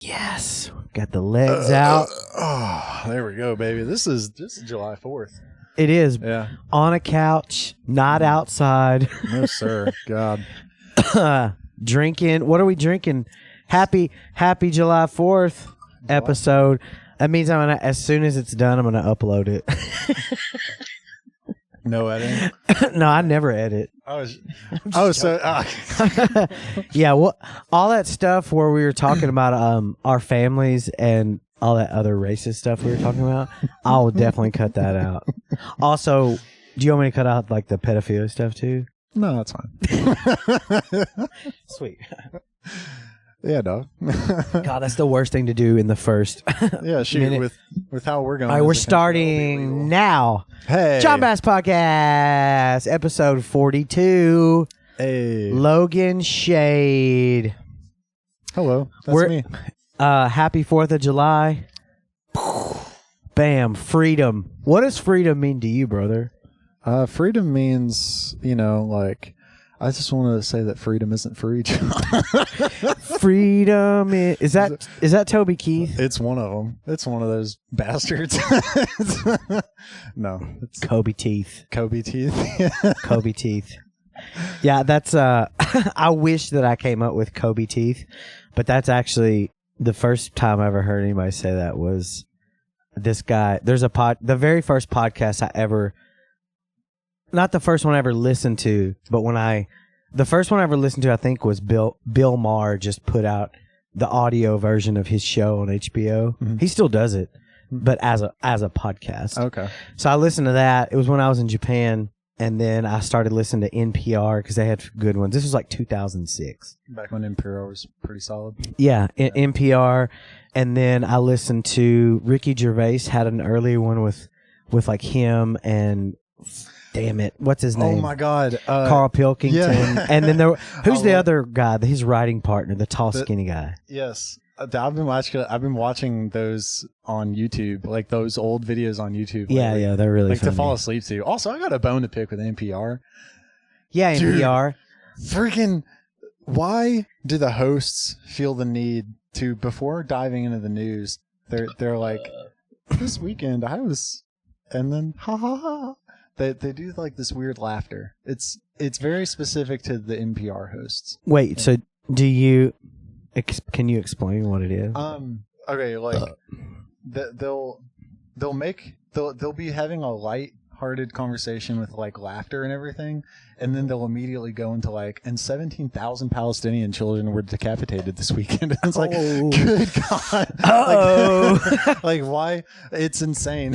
Yes. Got the legs out. Oh, there we go, baby. This is July 4th. It is. Yeah. On a couch, not outside. No, sir. God. Drinking. What are we drinking? Happy July 4th episode. That means I'm gonna, as soon as it's done, I'm gonna upload it. No editing? No, I never edit. Yeah, well, all that stuff where we were talking about our families and all that other racist stuff we were talking about, I'll definitely cut that out. Also, do you want me to cut out like the pedophilia stuff too? No, that's fine. Sweet. Yeah, dog. God, that's the worst thing to do in the first. Yeah, shoot, with how we're going. All right, we're starting now. Hey, John Bass Podcast, episode 42. Hey, Logan Shade. Hello, that's me. Happy 4th of July. Bam, freedom. What does freedom mean to you, brother? Freedom means, like, I just wanted to say that freedom isn't free. Freedom is that Toby Keith? It's one of them. It's one of those bastards. No, it's Kobe Teeth. Kobe Teeth. Kobe Teeth. Yeah, that's I wish that I came up with Kobe Teeth, but that's actually the first time I ever heard anybody say that was this guy. There's the very first podcast I ever, not the first one I ever listened to, but the first one I ever listened to, I think, was Bill Maher just put out the audio version of his show on HBO. Mm-hmm. He still does it, but as a podcast. Okay. So I listened to that. It was when I was in Japan, and then I started listening to NPR because they had good ones. This was like 2006. Back when NPR was pretty solid. Yeah, NPR. And then I listened to Ricky Gervais had an earlier one with like him and... Damn it! What's his name? Oh my God! Carl Pilkington. Yeah. And then who's the other guy? His writing partner, the tall, skinny guy. Yes, I've been watching those on YouTube, like those old videos on YouTube. Yeah, they're really like funny. to fall asleep to. Also, I got a bone to pick with NPR. Yeah, Dude, NPR. Freaking! Why do the hosts feel the need to, before diving into the news, they're like, this weekend I was, and then ha ha ha. They do like this weird laughter. It's very specific to the NPR hosts. Wait, so do you? Can you explain what it is? Okay, like they'll be having a light-hearted conversation with like laughter and everything, and then they'll immediately go into like, and 17,000 Palestinian children were decapitated this weekend. And it's like, good God! Oh, like why? It's insane.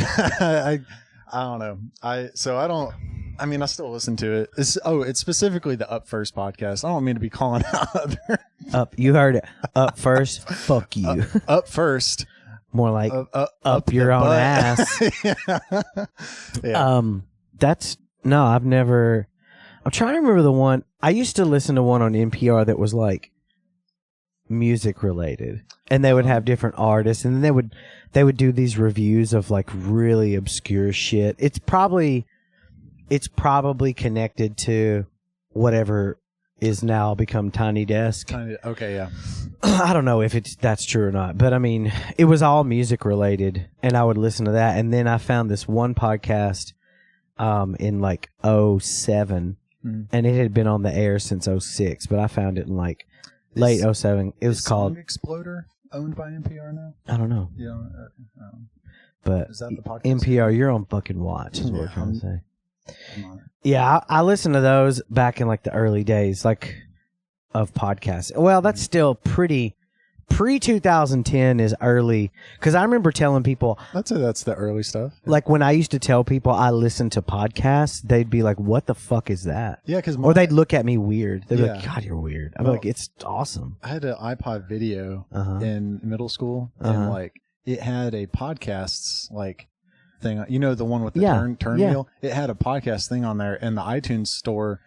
I don't know. I still listen to it. It's specifically the Up First podcast. I don't mean to be calling out Up. You heard it. Up First. Fuck you. Up First. More like up your own ass. Yeah. I've never. I'm trying to remember the one. I used to listen to one on NPR that was like music related, and they would have different artists, and then they would do these reviews of like really obscure shit. It's probably connected to whatever is now become Tiny Desk. Okay, yeah. I don't know if that's true or not, but I mean, it was all music related, and I would listen to that. And then I found this one podcast in like 2007, and it had been on the air since 2006, but I found it in like late 2007. It was called Song Exploder, owned by NPR now. I don't know. Yeah, but is that the podcast? NPR, you're on fucking watch, is what we're trying to say. Yeah, I listened to those back in like the early days, like of podcasts. Well, that's still pretty pre-2010 is early, because I remember telling people. I'd say that's the early stuff. Like when I used to tell people I listened to podcasts, they'd be like, "What the fuck is that?" Yeah, or they'd look at me weird. They'd be like, "God, you're weird." I'd be like, "It's awesome." I had an iPod video in middle school, and like it had a podcasts like thing. You know, the one with the turn wheel. It had a podcast thing on there, and the iTunes store.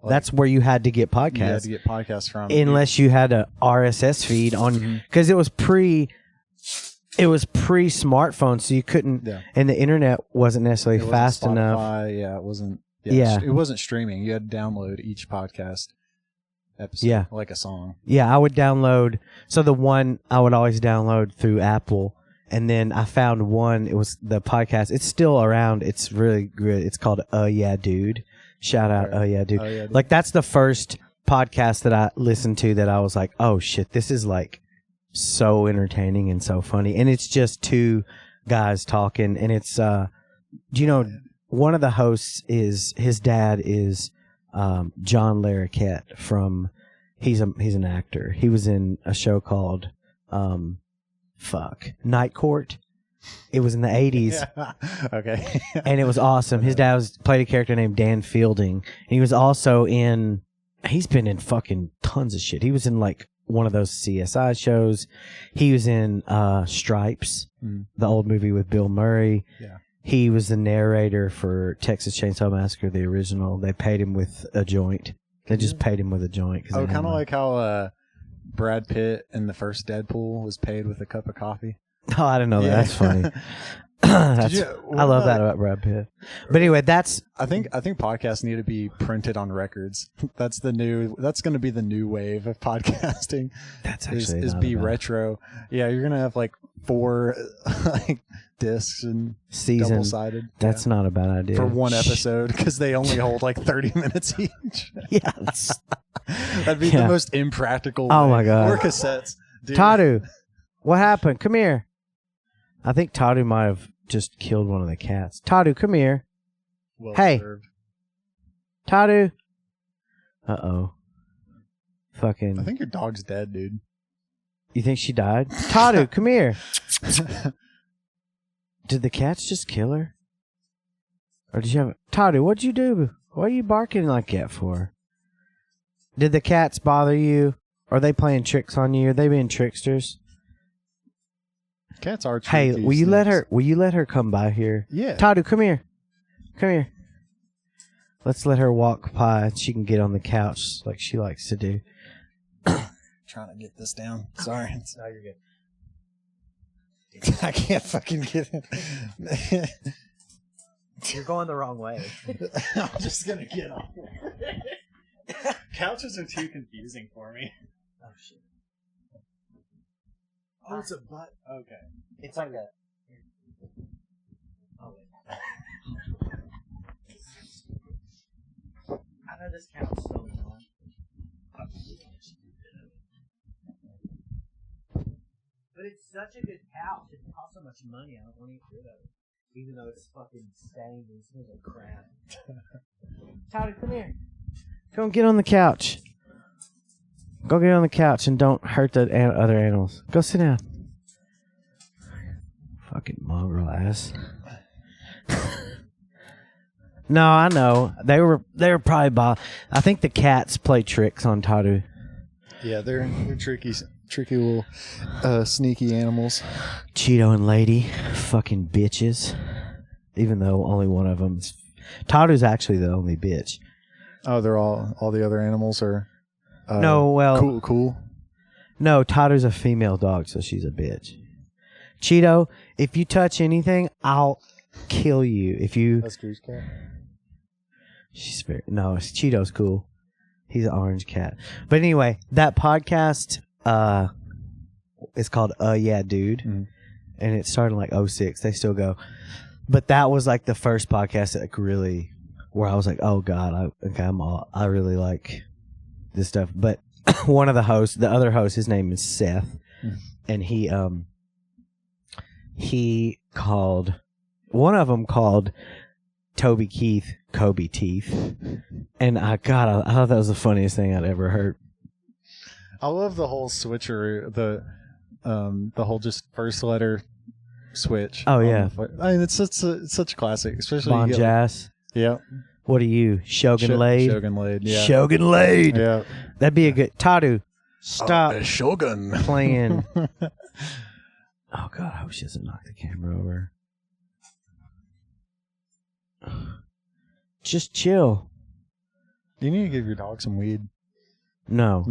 Like, that's where you had to get podcasts. You had to get podcasts from, unless you had a RSS feed on, because it was pre smartphone, so you couldn't, and the internet wasn't necessarily fast enough. Yeah, it wasn't. Yeah, it wasn't streaming. You had to download each podcast. episode. Yeah. Like a song. Yeah, I would download. So the one I would always download through Apple, and then I found one. It was the podcast. It's still around. It's really good. It's called Yeah Dude. Shout out, Yeah Dude. Oh, yeah, dude. Like that's the first podcast that I listened to that I was like, oh shit, this is like so entertaining and so funny. And it's just two guys talking, and it's one of the hosts is his dad is John Larroquette from he's an actor. He was in a show called Night Court. It was in the 80s. Yeah. Okay. And it was awesome. His dad played a character named Dan Fielding. And he was also he's been in fucking tons of shit. He was in like one of those CSI shows. He was in Stripes, the old movie with Bill Murray. Yeah. He was the narrator for Texas Chainsaw Massacre, the original. They paid him with a joint. They just paid him with a joint. Oh, kind of like how Brad Pitt in the first Deadpool was paid with a cup of coffee. Oh, I didn't know that. Yeah. That's funny. I love that about Brad Pitt. But anyway, I think podcasts need to be printed on records. That's going to be the new wave of podcasting. That's actually is be retro. Yeah, you're going to have like 4 like discs and double sided. That's not a bad idea. For one episode, because they only hold like 30 minutes each. Yeah. That'd be the most impractical way. Oh my God. Or cassettes. Dude. Tadu, what happened? Come here. I think Tadu might have just killed one of the cats. Tadu, come here. Well hey. Served. Tadu. Uh-oh. Fucking. I think your dog's dead, dude. You think she died? Tadu, come here. Did the cats just kill her? Or did you have... Tadu, what'd you do? What are you barking like that for? Did the cats bother you? Are they playing tricks on you? Are they being tricksters? Cats are tricky. Hey, will you let her come by here? Yeah. Tadu, come here. Come here. Let's let her walk by. She can get on the couch like she likes to do. Trying to get this down. Sorry. No, you're good. I can't fucking get it. You're going the wrong way. I'm just gonna get on. Couches are too confusing for me. Oh shit. Oh, it's a butt. Okay. It's like a... Oh, wait. I know this counts so much. But it's such a good couch. It costs so much money. I don't want to get rid of it. Even though it's fucking stained and smells like crap. Toddy, come here. Go and get on the couch. Go get on the couch and don't hurt the other animals. Go sit down. Fucking mongrel ass. No, I know. They were probably I think the cats play tricks on Tadu. Yeah, they're tricky little sneaky animals. Cheeto and Lady, fucking bitches. Even though only one of them is... Tadu's actually the only bitch. Oh, they're all the other animals are... no, well... Cool. No, Tadu's a female dog, so she's a bitch. Cheeto, if you touch anything, I'll kill you. If you... That's Goose Cat? Cheeto's cool. He's an orange cat. But anyway, that podcast is called Yeah Dude. Mm-hmm. And it started in like 2006. They still go. But that was like the first podcast that really... Where I was like, oh God, I really like this stuff. But one of the hosts, the other host, his name is Seth. Mm-hmm. And he called... One of them called Toby Keith Kobe Teeth. And I thought that was the funniest thing I'd ever heard. I love the whole switcheroo, the whole just first letter switch. Oh yeah, I mean it's such a classic, especially Bon Jazz. Yeah. What are you, Shogun Lade? Shogun Lade, yeah. Shogun Lade. Yeah. That'd be a good... Tadu, stop Shogun playing. Oh God, I hope she doesn't knock the camera over. Just chill. You need to give your dog some weed. No.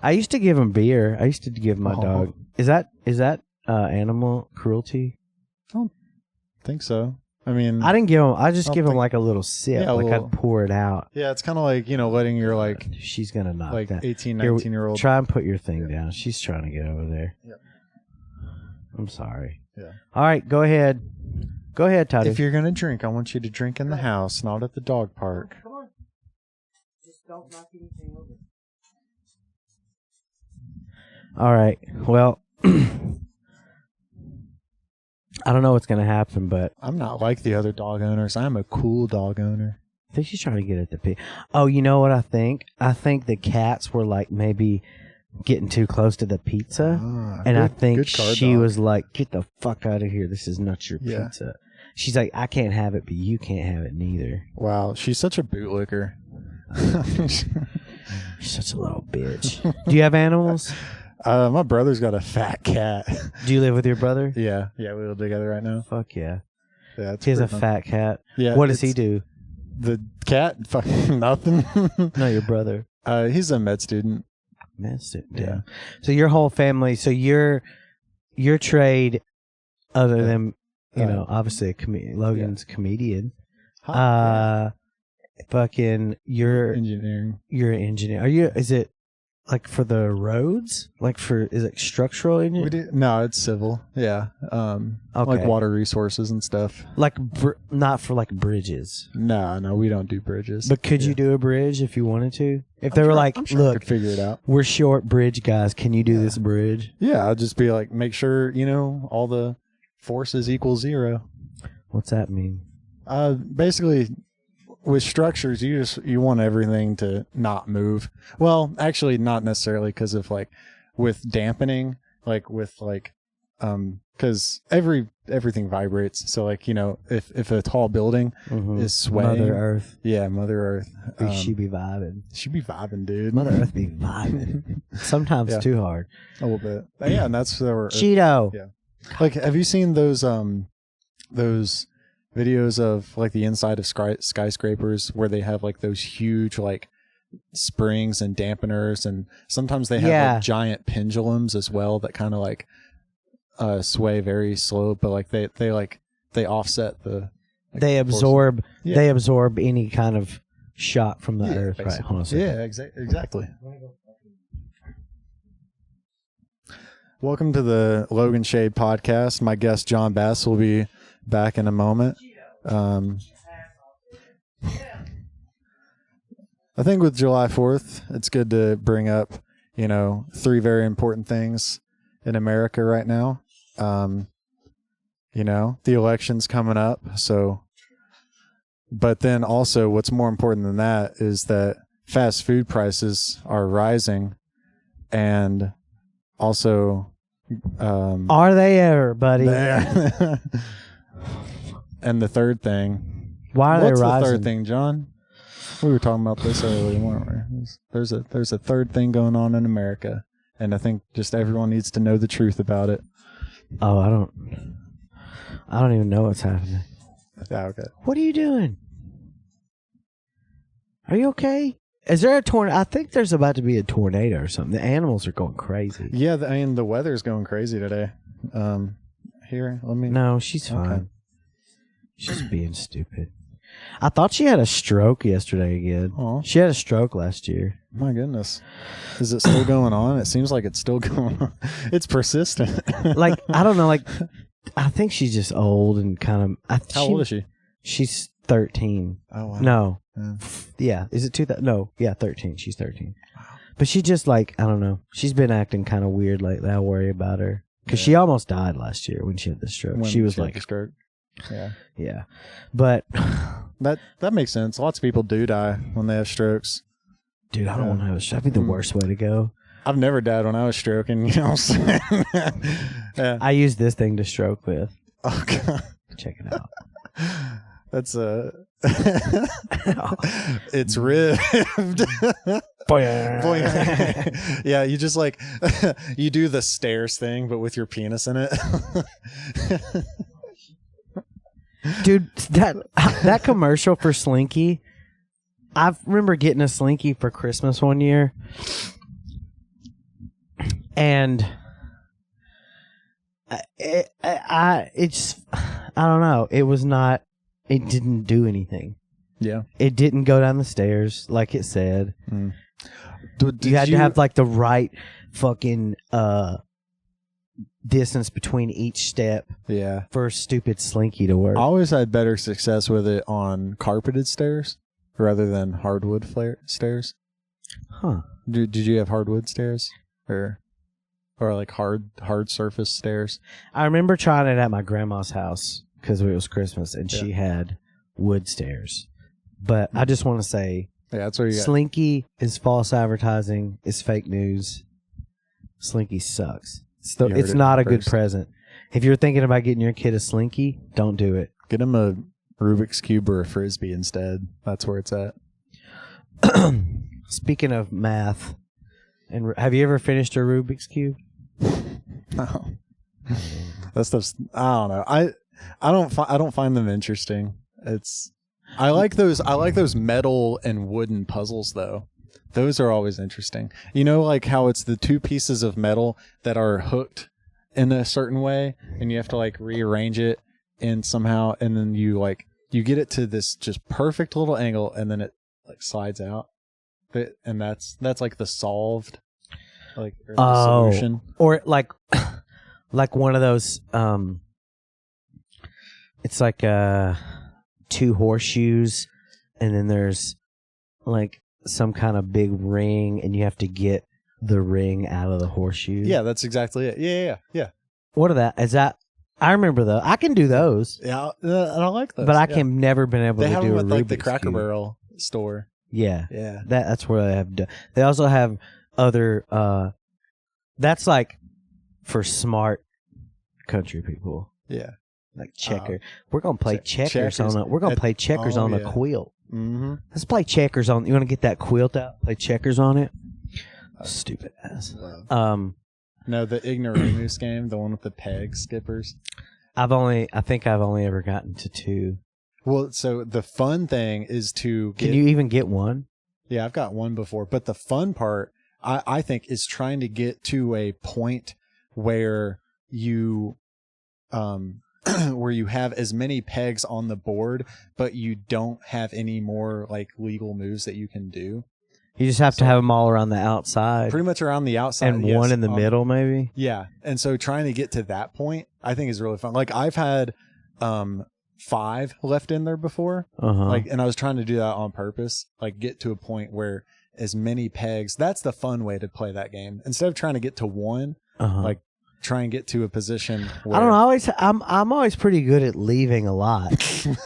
I used to give him beer. I used to give my dog. Is that animal cruelty? I don't think so. I mean, I didn't give him. I just don't give him think- like a little sip, Yeah, a like little- I'd pour it out. yeah, it's kind of like, letting your like She's gonna knock 18, that. 19-year-old. Try and put your thing down. She's trying to get over there. Yep. I'm sorry. Yeah. All right, go ahead. Go ahead, Toddy. If you're going to drink, I want you to drink in the house, not at the dog park. Come on. Just don't knock anything over. All right. Well, I don't know what's going to happen, but I'm not like the other dog owners. I'm a cool dog owner. I think she's trying to get at the pig. Oh, you know what I think? I think the cats were like maybe getting too close to the pizza. And I think she was like, get the fuck out of here. This is not your pizza. She's like, I can't have it, but you can't have it neither. Wow, she's such a bootlicker. You're such a little bitch. Do you have animals? My brother's got a fat cat. Do you live with your brother? Yeah, we live together right now. Fuck yeah. Yeah, it's He has a pretty fun. fat cat. Yeah. What does he do? The cat? Fucking nothing. No, your brother. He's a med student. Missed it. Yeah. So your whole family. So your trade, other than obviously a Logan's a comedian. Fucking you're engineering. You're an engineer. Are you? Is it like for the roads? Like is it structural engineering? No, it's civil. Yeah. Like water resources and stuff. Like not for like bridges. No, we don't do bridges. But could you do a bridge if you wanted to? If they were like, I'm sure I look, could figure it out. We're short bridge guys. Can you do this bridge? Yeah, I'll just be like, make sure all the forces equal 0. What's that mean? Basically, with structures, you want everything to not move. Well, actually, not necessarily, because of like with dampening, like with like because everything vibrates. So like if a tall building is swaying, Mother Earth. Yeah, Mother Earth. She be vibing. She be vibing, dude. Mother Earth be vibing. Sometimes too hard. A little bit. But yeah, and that's where Cheeto. Yeah. Like, have you seen those videos of like the inside of skyscrapers where they have like those huge like springs and dampeners, and sometimes they have like giant pendulums as well that kind of like sway very slow, but like they offset the they absorb any kind of shock from the earth, basically. right? Hold on a second. Yeah, exactly. Welcome to the Logan Shade podcast. My guest John Bass will be back in a moment. I think with July 4th, it's good to bring up, 3 very important things in America right now. The election's coming up. So, but then also what's more important than that is that fast food prices are rising, and also, are they ever, buddy? And the third thing. Why are they rising? What's the third thing, John? We were talking about this earlier, weren't we? There's a third thing going on in America, and I think just everyone needs to know the truth about it. Oh, I don't even know what's happening. Yeah, okay. What are you doing? Are you okay? Is there a tornado? I think there's about to be a tornado or something. The animals are going crazy. Yeah, the weather's going crazy today. Here, let me... No, she's fine. Okay. She's being stupid. I thought she had a stroke yesterday again. Aww. She had a stroke last year. My goodness. Is it still going on? It seems like it's still going on. It's persistent. Like, I don't know, like, I think she's just old and kind of... How old is she? She's 13. Oh, wow. No. Yeah. Is it 2000? No. Yeah, 13. She's 13. Wow. But she just like, I don't know. She's been acting kind of weird lately. I worry about her. Because she almost died last year when she had the stroke. When she was had like... the stroke. Yeah. Yeah. But... That makes sense. Lots of people do die when they have strokes. Dude, I don't want to have a stroke. That'd be the worst way to go. I've never died when I was stroking, you know what I'm saying? Yeah. I use this thing to stroke with. Oh, God. Check it out. That's it's ribbed. Yeah, you just like you do the stairs thing, but with your penis in it. Dude, that commercial for Slinky, I remember getting a Slinky for Christmas one year, and I don't know. It was not it didn't do anything. Yeah. It didn't go down the stairs like it said. Mm. You had to have like the right fucking distance between each step Yeah. for a stupid slinky to work. I always had better success with it on carpeted stairs rather than hardwood stairs. Huh. Did you have hardwood stairs or like hard surface stairs? I remember trying it at my grandma's house because it was Christmas and she had wood stairs. But I just want to say, yeah, that's where you got. Slinky is false advertising. It's fake news. Slinky sucks. It's not a good present. If you're thinking about getting your kid a Slinky, don't do it. Get him a Rubik's Cube or a Frisbee instead. That's where it's at. Speaking of math, and have you ever finished a Rubik's Cube? No. That stuff's, I don't know. I don't find them interesting. I like those metal and wooden puzzles though. Those are always interesting. You know, like how it's the two pieces of metal that are hooked in a certain way and you have to like rearrange it and somehow, and then you get it to this just perfect little angle and then it like slides out. And that's like the solved, like, or the solution. Or like one of those, it's like two horseshoes and then there's like some kind of big ring and you have to get the ring out of the horseshoe. Yeah, that's exactly it. Yeah. What are that? Is that? I remember those. I can do those. Yeah, and I like those. But I can never been able to do They have them a at like the Rubik's Cracker Cube. Barrel store. Yeah. Yeah. That's where they have. They also have other. That's like for smart country people. Yeah. Like checker. We're gonna play checkers on a. We're gonna play checkers on a quilt. Mm-hmm. Let's play checkers on. You want to get that quilt out? Play checkers on it. Stupid ass. No, the ignoramus game, the one with the peg skippers. I think I've only ever gotten to 2. Well, so the fun thing is to get. Can you even get one? Yeah, I've got one before, but the fun part, I think, is trying to get to a point where you, where you have as many pegs on the board, but you don't have any more like legal moves that you can do. You just have to have them all around the outside. Pretty much around the outside. And one in the middle, maybe? Yeah. And so trying to get to that point, I think is really fun. Like I've had 5 left in there before. Like, and I was trying to do that on purpose. Like get to a point where as many pegs, that's the fun way to play that game. Instead of trying to get to one, like try and get to a position where... I don't know. I'm always pretty good at leaving a lot.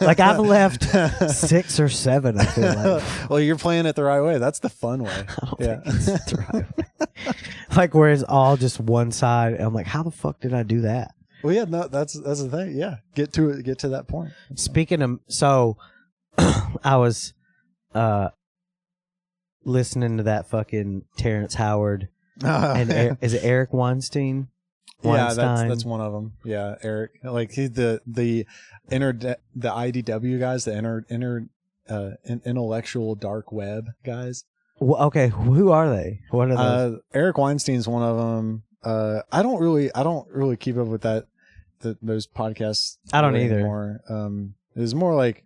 Like I've left 6 or 7, I feel like. Well, you're playing it the right way. That's the fun way. I don't think it's the right way. Like where it's all just one side. And I'm like, how the fuck did I do that? Well, yeah, no, that's the thing. Yeah. Get to that point. Speaking of, so I was listening to that fucking Terrence Howard and is it Eric Weinstein? Yeah, that's one of them. Yeah, Eric. Like he's the IDW guys, the intellectual dark web guys. Well, okay, who are they? What are those? Eric Weinstein's one of them. I don't really keep up with those podcasts. I don't either. Anymore. It was more like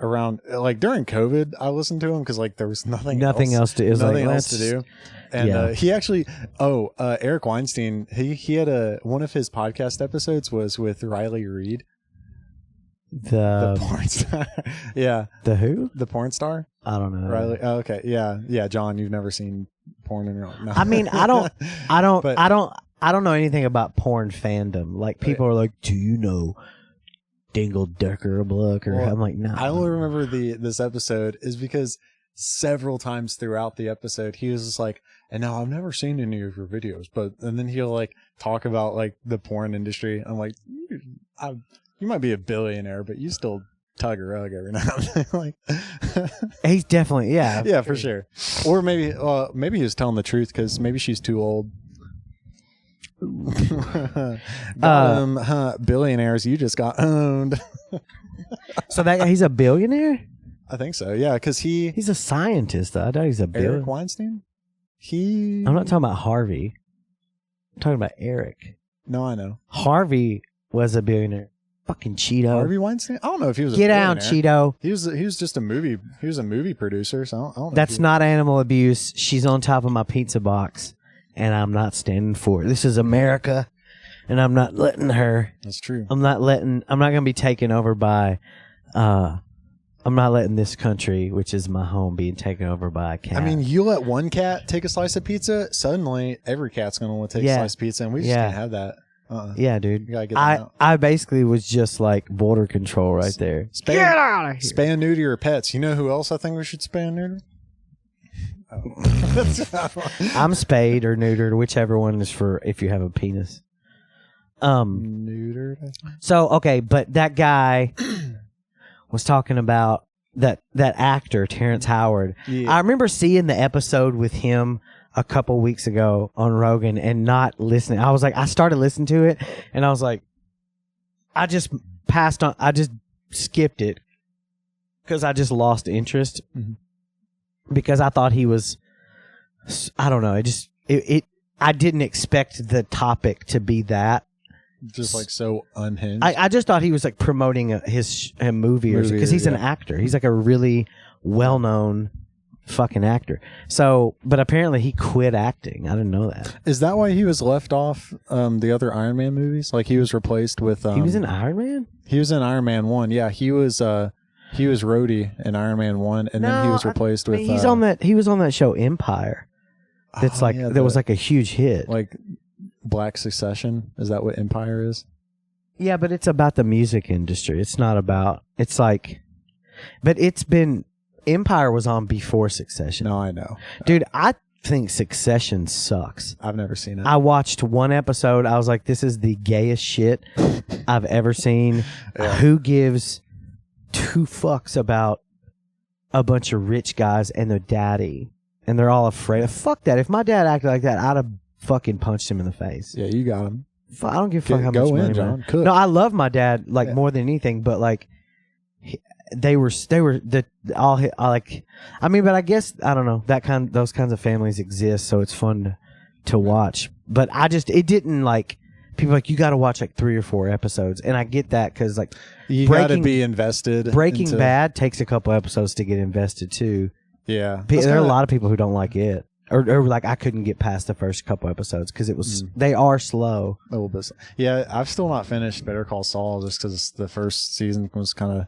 around like during COVID. I listened to him because like there was nothing else to do. And he actually, Eric Weinstein, he had one of his podcast episodes was with Riley Reid. The porn star. Yeah. The who? The porn star? I don't know. Riley. Oh, okay. Yeah. Yeah. John, you've never seen porn in your life. No. I mean, I don't know anything about porn fandom. Like people are like, do you know Dingle Decker Bluck? Or I'm like, no. I only remember this episode is because several times throughout the episode he was just like, and now I've never seen any of your videos, and then he'll like talk about like the porn industry. I'm like, you might be a billionaire, but you still tug a rug every now and then. Like, he's definitely yeah, for sure. Or maybe he was telling the truth because maybe she's too old. Billionaires, you just got owned. So that he's a billionaire? I think so. Yeah, because he's a scientist. I thought he's a billionaire. Eric Weinstein. I'm not talking about Harvey. I'm talking about Eric. No, I know. Harvey was a billionaire. Fucking Cheeto. Harvey Weinstein. I don't know if he was. Get out, Cheeto. He was just a movie. He was a movie producer. So I don't know. That's not animal abuse. She's on top of my pizza box, and I'm not standing for it. This is America, and I'm not letting her. That's true. I'm not going to be taken over by. I'm not letting this country, which is my home, being taken over by a cat. I mean, you let one cat take a slice of pizza, suddenly every cat's going to want to take a slice of pizza, and we just can't have that. Yeah, dude. You gotta get that out. I basically was just like border control right there. Get out of here. Spay and neuter your pets. You know who else I think we should spay and neuter? I'm spayed or neutered, whichever one is for if you have a penis. Neutered. So okay, but that guy was talking about that actor Terrence Howard. Yeah. I remember seeing the episode with him a couple weeks ago on Rogan and not listening. I was like, I started listening to it and I was like, I just passed on. I just skipped it because I just lost interest because I thought he was. I don't know. I didn't expect the topic to be that. Just like so unhinged. I just thought he was like promoting his movie or because he's an actor. He's like a really well-known fucking actor. So, but apparently he quit acting. I didn't know that. Is that why he was left off the other Iron Man movies? Like he was replaced with. He was in Iron Man. He was in Iron Man 1. Yeah, he was Rhodey in Iron Man 1, and then he was replaced with. He's on that. He was on that show Empire. That's that was like a huge hit. Like Black Succession. Is that what Empire is? Yeah, but it's about the music industry. It's not about. It's like, but it's been. Empire was on before Succession. No, I know. Dude, I think Succession sucks. I've never seen it. I watched one episode. I was like, this is the gayest shit I've ever seen. Yeah. Who gives two fucks about a bunch of rich guys and their daddy? And they're all afraid. Fuck that. If my dad acted like that, I'd have fucking punched him in the face. Yeah, you got him. I don't give a fuck how much go money. in, John. No, I love my dad more than anything, but like they were all like. I mean, but I guess I don't know those kinds of families exist, so it's fun to watch. But it didn't like people are like you got to watch like 3 or 4 episodes, and I get that because like you got to be invested. Breaking Bad takes a couple episodes to get invested too. Yeah, there are a lot of people who don't like it. Or like I couldn't get past the first couple episodes because it was they are slow. A little bit. Yeah, I've still not finished Better Call Saul just because the first season was kind of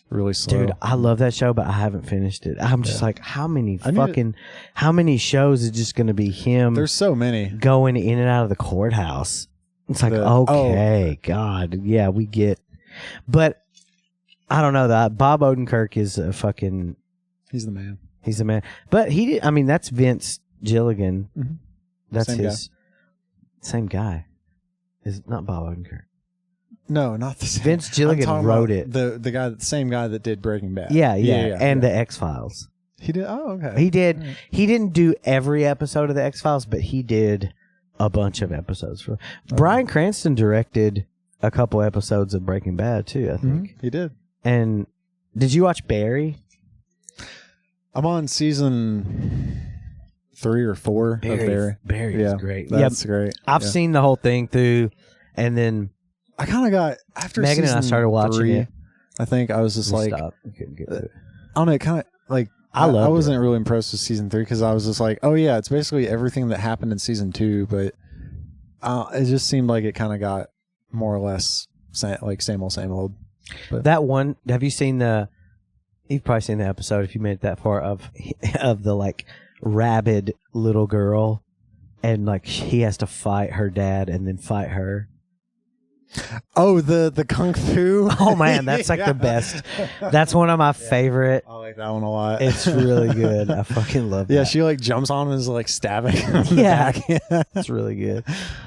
really slow. Dude, I love that show, but I haven't finished it. I'm just like, how many shows is just going to be him? There's so many going in and out of the courthouse. It's like God, yeah, we get, but I don't know that Bob Odenkirk is a fucking. He's the man. He's the man, but he did. I mean, that's Vince Gilligan. Mm-hmm. That's same guy. Is not Bob Odenkirk. No, not the same. Vince Gilligan wrote it. The same guy that did Breaking Bad. Yeah, and the X-Files. He did. Oh, okay. He did. Right. He didn't do every episode of the X-Files, but he did a bunch of episodes. Bryan Cranston directed a couple episodes of Breaking Bad too. I think he did. And did you watch Barry? I'm on season 3 or 4 of Barry. Barry is great. That's great. I've seen the whole thing through, and then I kind of got after Megan and I started watching 3, it. I think I was just like, I couldn't get to it. I don't know, kind of like I wasn't really impressed with season 3 because I was just like, oh yeah, it's basically everything that happened in season 2, but it just seemed like it kind of got more or less same old. But that one, have you seen the? You've probably seen the episode if you made it that far of the like rabid little girl, and like he has to fight her dad and then fight her. Oh, the kung fu. Oh man, that's like the best. That's one of my favorite. I like that one a lot. It's really good. I fucking love that. Yeah, she like jumps on him and is like stabbing him in the back. It's really good.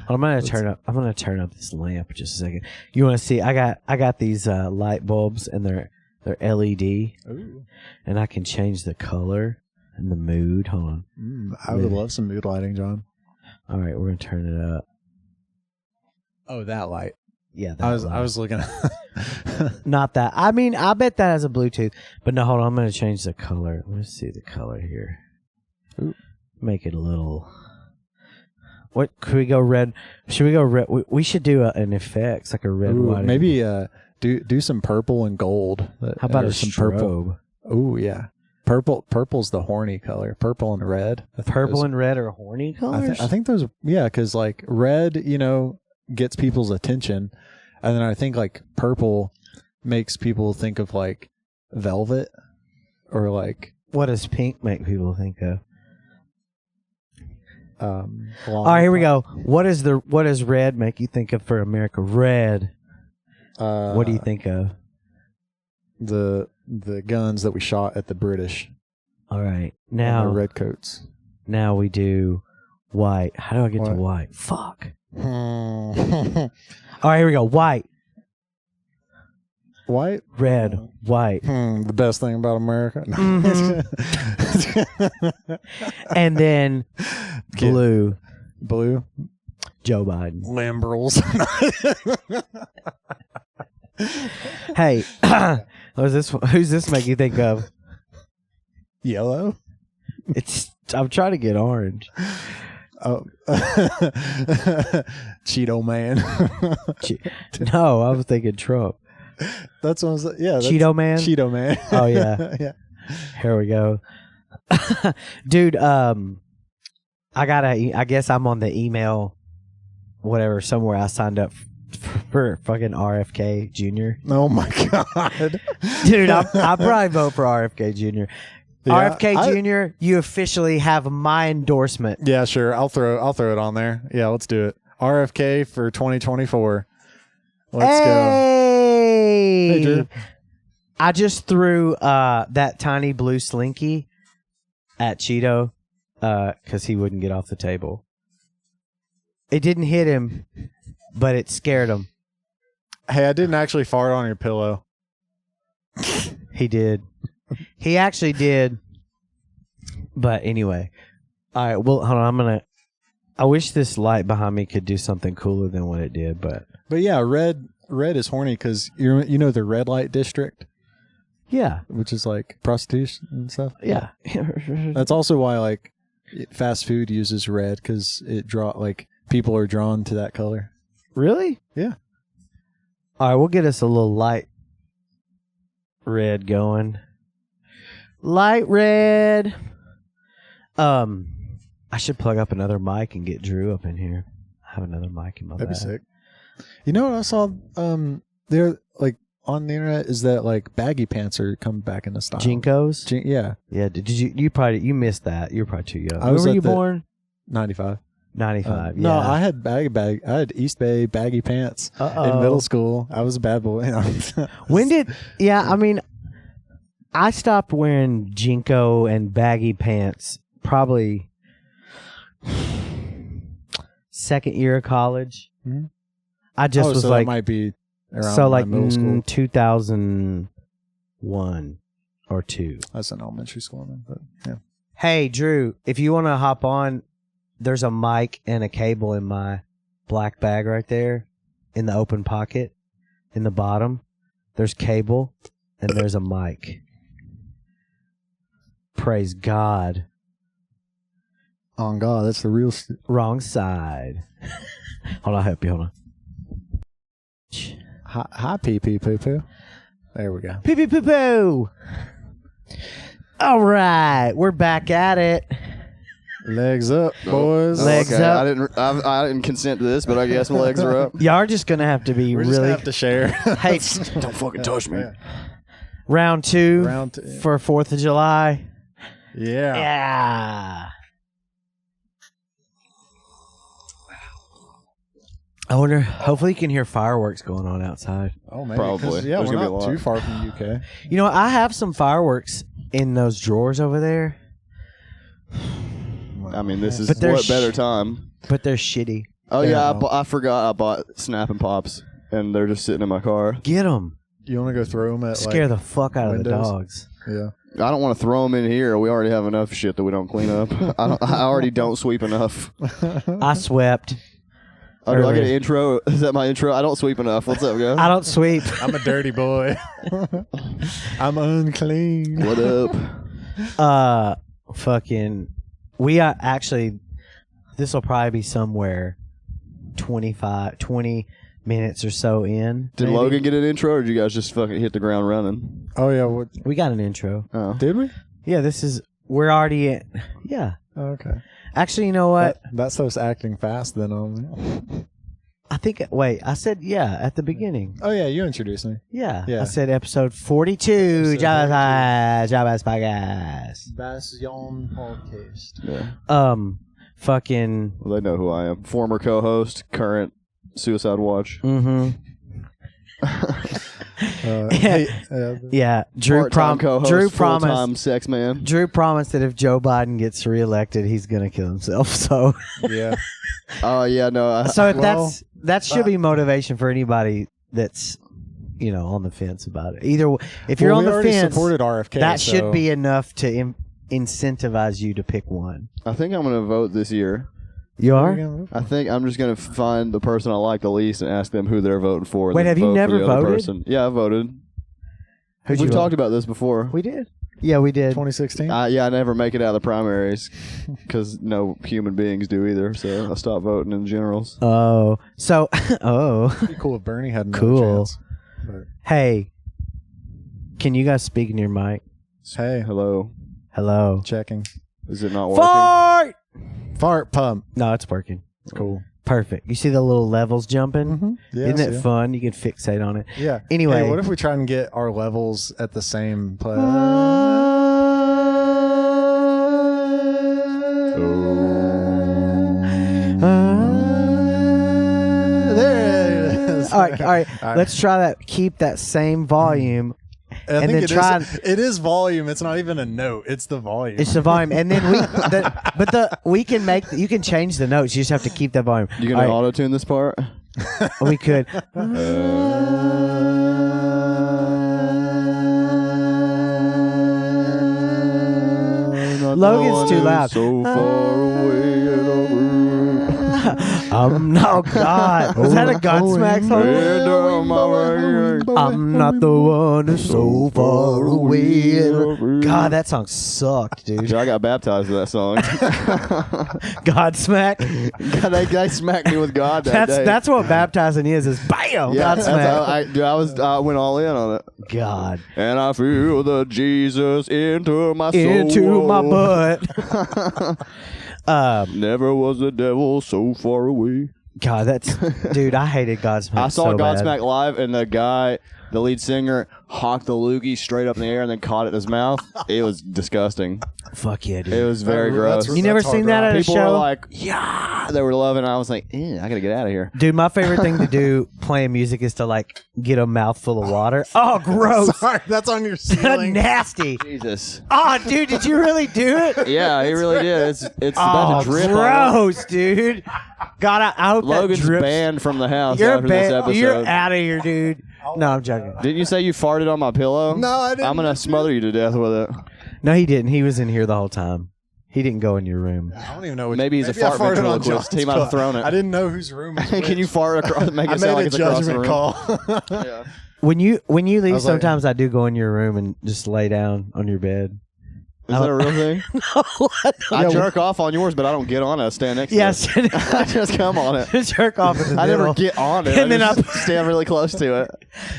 I'm gonna turn up this lamp just a second. You want to see? I got these light bulbs and they're LED. Ooh. And I can change the color and the mood. Hold on. I would love some mood lighting, John. All right, we're gonna turn it up. Oh, that light. Yeah, I was looking at not that. I mean, I bet that has a Bluetooth. But no, hold on. I'm going to change the color. Let's see the color here. Ooh. Make it a little What could we go red? Should we go red? We should do an effects like a red, white. Maybe do some purple and gold. How about Or some purple? Oh yeah, purple's the horny color. Purple and red. Purple and red are horny colors. I think those. Yeah, because like red, gets people's attention, and then I think like purple makes people think of like velvet or like. What does pink make people think of? All right, here we go. What does red make you think of for America? Red. What do you think of? The guns that we shot at the British. All right, And now their red coats. Now we do white. How do I get to white? Fuck. All right, here we go. White, White, red, white, the best thing about America. and then blue. Blue, Joe Biden. Lambrels. Hey, who's this make you think of? Yellow. I'm trying to get orange. Oh, Cheeto Man. No, I was thinking Trump. That's what I was. Yeah, that's Cheeto Man. Cheeto Man. Oh yeah. Yeah. Here we go, dude. I guess I'm on the email, whatever. Somewhere I signed up for fucking RFK Jr. Oh my god, Dude, I probably vote for RFK Jr. Yeah, RFK Jr., you officially have my endorsement. Yeah, sure. I'll throw it on there. Yeah, let's do it. RFK for 2024. Let's go. Hey, Drew. I just threw that tiny blue slinky at Cheeto because he wouldn't get off the table. It didn't hit him, but it scared him. Hey, I didn't actually fart on your pillow. He did. He actually did. But anyway. All right. Well, hold on. I wish this light behind me could do something cooler than what it did, but yeah, red is horny because the red light district. Yeah, which is like prostitution and stuff. Yeah, that's also why like fast food uses red because people are drawn to that color. Really? Yeah. All right, we'll get us a little light red going. Light red. I should plug up another mic and get Drew up in here. I have another mic in my bag. That'd be sick. You know what I saw? They're like on the internet is that like baggy pants are coming back into style. Jinkos? Yeah. Yeah. Did you missed that? You're probably too young. When were you born? 95. 95. No, I had I had East Bay baggy pants in middle school. I was a bad boy. I stopped wearing Jinko and baggy pants probably second year of college. Mm-hmm. I just was like, that might be around middle school. 2001 or 2. That's an elementary school then, but yeah. Hey, Drew, if you want to hop on, there's a mic and a cable in my black bag right there in the open pocket in the bottom. There's cable and there's a mic. Praise God. On God, that's the real... Wrong side. Hold on, I'll help you. Hold on. Hi, pee-pee poo-poo. There we go. Pee-pee poo-poo. All right, we're back at it. Legs up, boys. Legs up. I didn't consent to this, but I guess my legs are up. Y'all are just gonna have to be We're really. just gonna have to share. Hey, don't fucking touch me. Round two for 4th of July. Yeah. Yeah. I wonder. Hopefully, you can hear fireworks going on outside. Oh, maybe. Probably. Yeah, There's we're gonna be a not lot. too far from the UK. You know, I have some fireworks in those drawers over there. I mean, this is But they're what better time. But they're shitty. Oh yeah, I forgot I bought Snap and Pops, and they're just sitting in my car. Get them. You want to go throw them at Scare the fuck out of the windows? dogs. Yeah. I don't want to throw them in here. We already have enough shit that we don't clean up. I already don't sweep enough. I swept. Oh, do I get an intro? Is that my intro? I don't sweep enough. What's up, guys? I don't sweep. I'm a dirty boy. I'm unclean. What up? Fucking. We are actually. this will probably be somewhere 20 minutes or so in. Did maybe. Logan get an intro, or did you guys just fucking hit the ground running? Oh yeah, what We got an intro. Oh. did we? Yeah, we're already in. Yeah. Oh, okay. Actually, you know what? That's us acting fast then on me. I think, I said yeah at the beginning. Oh yeah, you introduced me. Yeah. Yeah. I said episode 42, Episode Jabba's Podcast. Bastion Podcast. Yeah. Fucking. Well, they know who I am. Former co-host, current Suicide Watch. Mm-hmm. Hey, Yeah. Drew Part-time co-host, full-time promised. sex man. Drew promised that if Joe Biden gets reelected, he's gonna kill himself. So. yeah. Oh, yeah, no. So if Well, that should be motivation for anybody that's on the fence about it. Either if you're on we the already fence, supported RFK. that so- should be enough to incentivize you to pick one. I think I'm going to vote this year. You What are? are you gonna vote for? I think I'm just going to find the person I like the least and ask them who they're voting for. and Wait, then have you vote for never the other voted? person. Yeah, I voted. Who'd We've you talked vote? about this before. We did. Yeah, we did. 2016. Yeah, I never make it out of the primaries because no human beings do either. So I stopped voting in generals. Oh, so It'd be cool if Bernie had another Cool. chance. But, hey, can you guys speak in your mic? hey, Hello. Hello. checking. Is it not working? Fart. Fart pump. No, it's working. Cool. Perfect. You see the little levels jumping? Yeah, Isn't I it see it. fun? You can fixate on it. Yeah. Anyway. Hey, what if we try and get our levels at the same place? There it is. All right. All right. Let's try that. Keep that same volume. I and think then it try is. It is volume. It's not even a note. It's the volume. It's the volume, and then we can make. You can change the notes. You just have to keep that volume. You gonna All auto tune this part? right, we could. Logan's too loud. So far away and over. No, God. Was that a Godsmack song? And on my way. I'm not the one who's so far away. God, that song sucked, dude. Dude, I got baptized with that song. Godsmack. God, they smacked me with God that day. That's what baptizing is bam, yeah, that's how Godsmack. I went all in on it. God. And I feel the Jesus into my soul. Into my butt. Never was the devil so far away. God, that's dude. I hated Godsmack. I saw so bad. Godsmack live, and the lead singer, hawked the loogie straight up in the air and then caught it in his mouth. It was disgusting. Fuck yeah, dude. It was very gross. You never seen that at a People show? were like, yeah, they were loving it. I was like, I gotta get out of here. Dude, my favorite thing to do playing music is to like get a mouthful of water. Oh, gross. Sorry, that's on your ceiling. Nasty. Jesus. Oh, dude, did you really do it? Yeah, he really did. It's Oh, about to drip. gross, dude. God, I hope Logan's that drips. banned from the house You're after this episode. You're out of here, dude. No, I'm joking. Didn't you say you farted on my pillow? No, I didn't. I'm gonna smother you to death with it. No, he didn't. He was in here the whole time. He didn't go in your room. I don't even know. Maybe he's a fart I farted on ventriloquist. John's He might have pillow. thrown it. I didn't know whose room. Was Can you fart across? Make I it sound made like a it's across the judgment room. call. Yeah. When you leave, was like- sometimes I do go in your room and just lay down on your bed. Is that a real thing? No, I jerk off on yours, but I don't get on it. I stand next yes, to it. I just come on it. just jerk off in the I middle. never get on it. And then I just stand really close to it.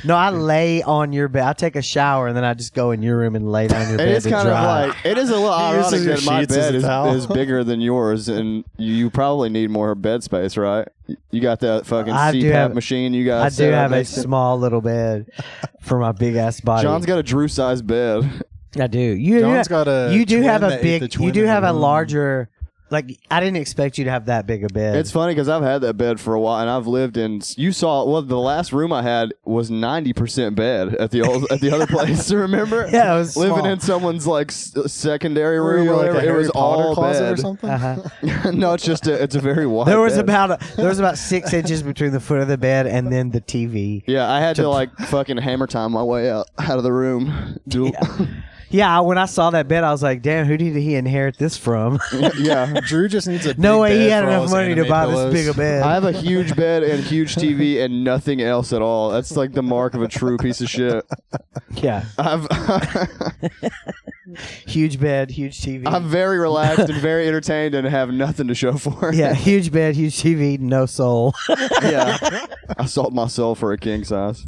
No, I lay on your bed. I take a shower and then I just go in your room and lay down on your And bed it's to kind of dry. like, it is a little He uses ironic your that my sheets as bed a towel. is bigger than yours, and you probably need more bed space, right? You got that fucking I do CPAP have- machine you got I set do up have a next to- small little bed for my big ass body. John's got a Drew-sized bed. I do. You John's got a. you do twin have a that ate big. the twin You do in the have a room. larger. Like I didn't expect you to have that big a bed. It's funny because I've had that bed for a while, and I've lived in. You saw the last room I had was 90% bed at the other place. Remember? Yeah, it was living small. in someone's like secondary Were room you or like a whatever. It Harry was Potter all closet or bed. something? Uh-huh. No, it's just it's a very wide. There was bed. about 6 inches between the foot of the bed and then the TV. Yeah, I had to like fucking hammer time my way out of the room. Yeah, when I saw that bed, I was like, "Damn, who did he inherit this from?" Yeah. Drew just needs a. No big way he bed had for all enough his money to anime buy pillows. this big a bed. I have a huge bed and huge TV and nothing else at all. That's like the mark of a true piece of shit. Yeah. I've Huge bed, huge TV. I'm very relaxed and very entertained and have nothing to show for it. Yeah, huge bed, huge TV, no soul. Yeah. I sold my soul for a king size.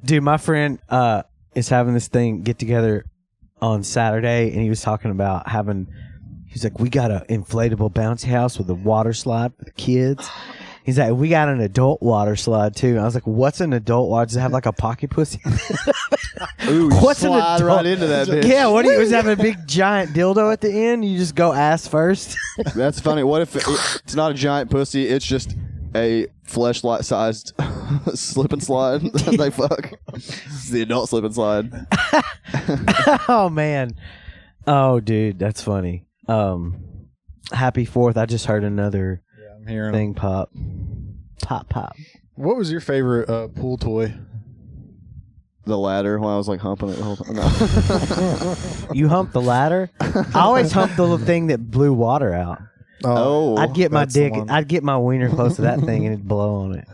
Dude, my friend is having this thing get together on Saturday, and he was talking about he's like, we got an inflatable bouncy house with a water slide for the kids. He's like, we got an adult water slide too. And I was like, what's an adult water? Does it have like a pocket pussy? Ooh, What's an slide adult? right into that bitch. Yeah, what do you was having a big giant dildo at the end? You just go ass first. That's funny. What if it's not a giant pussy? It's just a fleshlight sized slip and slide. They fuck. It's the adult slip and slide. Oh man. Oh dude, that's funny. Happy 4th. I just heard another I'm hearing thing pop. Pop. What was your favorite pool toy? The ladder while I was like humping it the whole time. No. You hump the ladder? I always hump the little thing that blew water out. Oh. I'd get my that's the dick, one. I'd get my wiener close to that thing and it'd blow on it.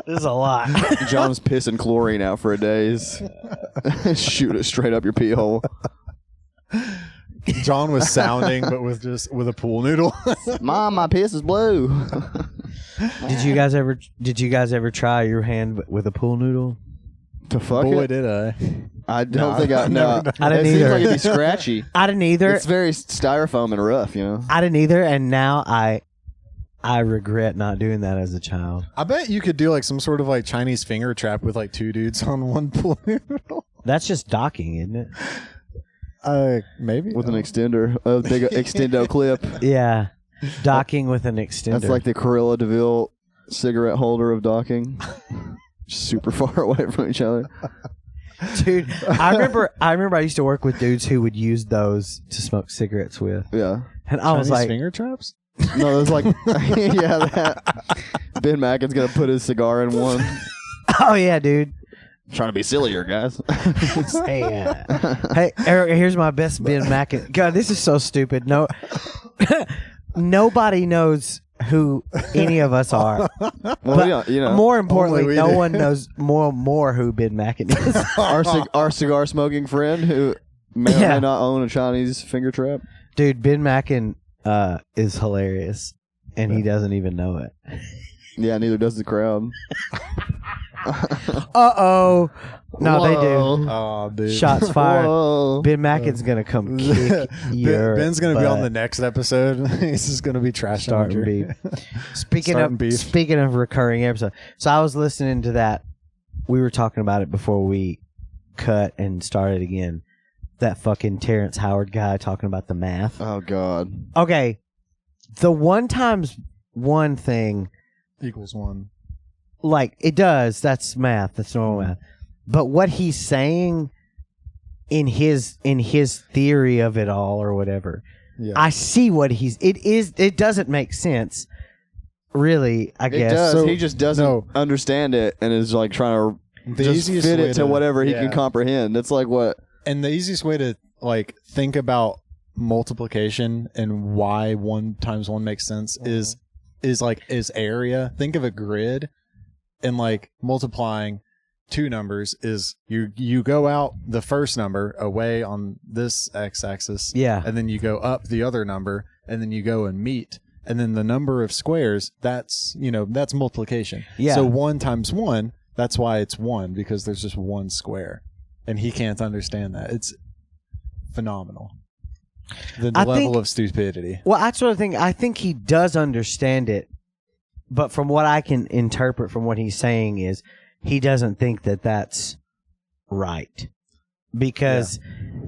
This is a lot. John's pissing chlorine out for a days. Shoot it straight up your pee hole. John was sounding, but with a pool noodle. Mom, my piss is blue. Did you guys ever try your hand with a pool noodle? To fuck Boy, it? did I. I don't think I. No, I didn't it seems either. like it'd be scratchy. I didn't either. It's very styrofoam and rough, you know. I didn't either, and now I regret not doing that as a child. I bet you could do like some sort of like Chinese finger trap with like 2 dudes on one pool noodle. That's just docking, isn't it? Maybe With an extender, a big extendo clip. Yeah, docking with an extender. That's like the Corilla DeVille cigarette holder of docking. Super far away from each other. Dude, I remember I used to work with dudes who would use those to smoke cigarettes with, Yeah. and I was Chinese like, finger traps. No, there's like, yeah, that. Ben Mackin's gonna put his cigar in one. "Oh yeah, dude." Trying to be sillier, guys. Hey, Eric, here's my best Ben Mackin. God, this is so stupid. No, nobody knows who any of us are. Well, yeah, you know, More importantly, Only we no do. one knows more who Ben Mackin is. our cigar smoking friend who may or Yeah. may not own a Chinese finger trap. Dude, Ben Mackin is hilarious, and he doesn't even know it. Yeah, neither does the crowd. Uh-oh. No, they do. Whoa. Oh, dude. Shots fired. Whoa. Ben Mackin's going to come kick your Ben's gonna be on the butt. next episode. He's just gonna be trashing Starting Drew. beef. Speaking Starting of beef. speaking of recurring episode, so I was listening to that. We were talking about it before we cut and started again. That fucking Terrence Howard guy talking about the math. Oh God. Okay, the 1 times 1 thing, Equals 1. like it does. That's math. That's normal math. But what he's saying in his theory of it all or whatever. Yeah. I see what it doesn't make sense, really, I It guess. does. So- He just doesn't no. understand it and is like trying to The just easiest fit way it to whatever he yeah. can comprehend. It's like what? And the easiest way to like think about multiplication and why 1 times 1 makes sense is area. Think of a grid, and like multiplying 2 numbers is you go out the first number away on this x-axis, Yeah. and then you go up the other number, and then you go and meet, and then the number of squares, that's multiplication. Yeah. So 1 times 1, that's why it's 1, because there's just 1 square, and he can't understand that. It's phenomenal. The I level think- of stupidity. Well, that's what I think. I think he does understand it, but from what I can interpret from what he's saying is he doesn't think that that's right. Because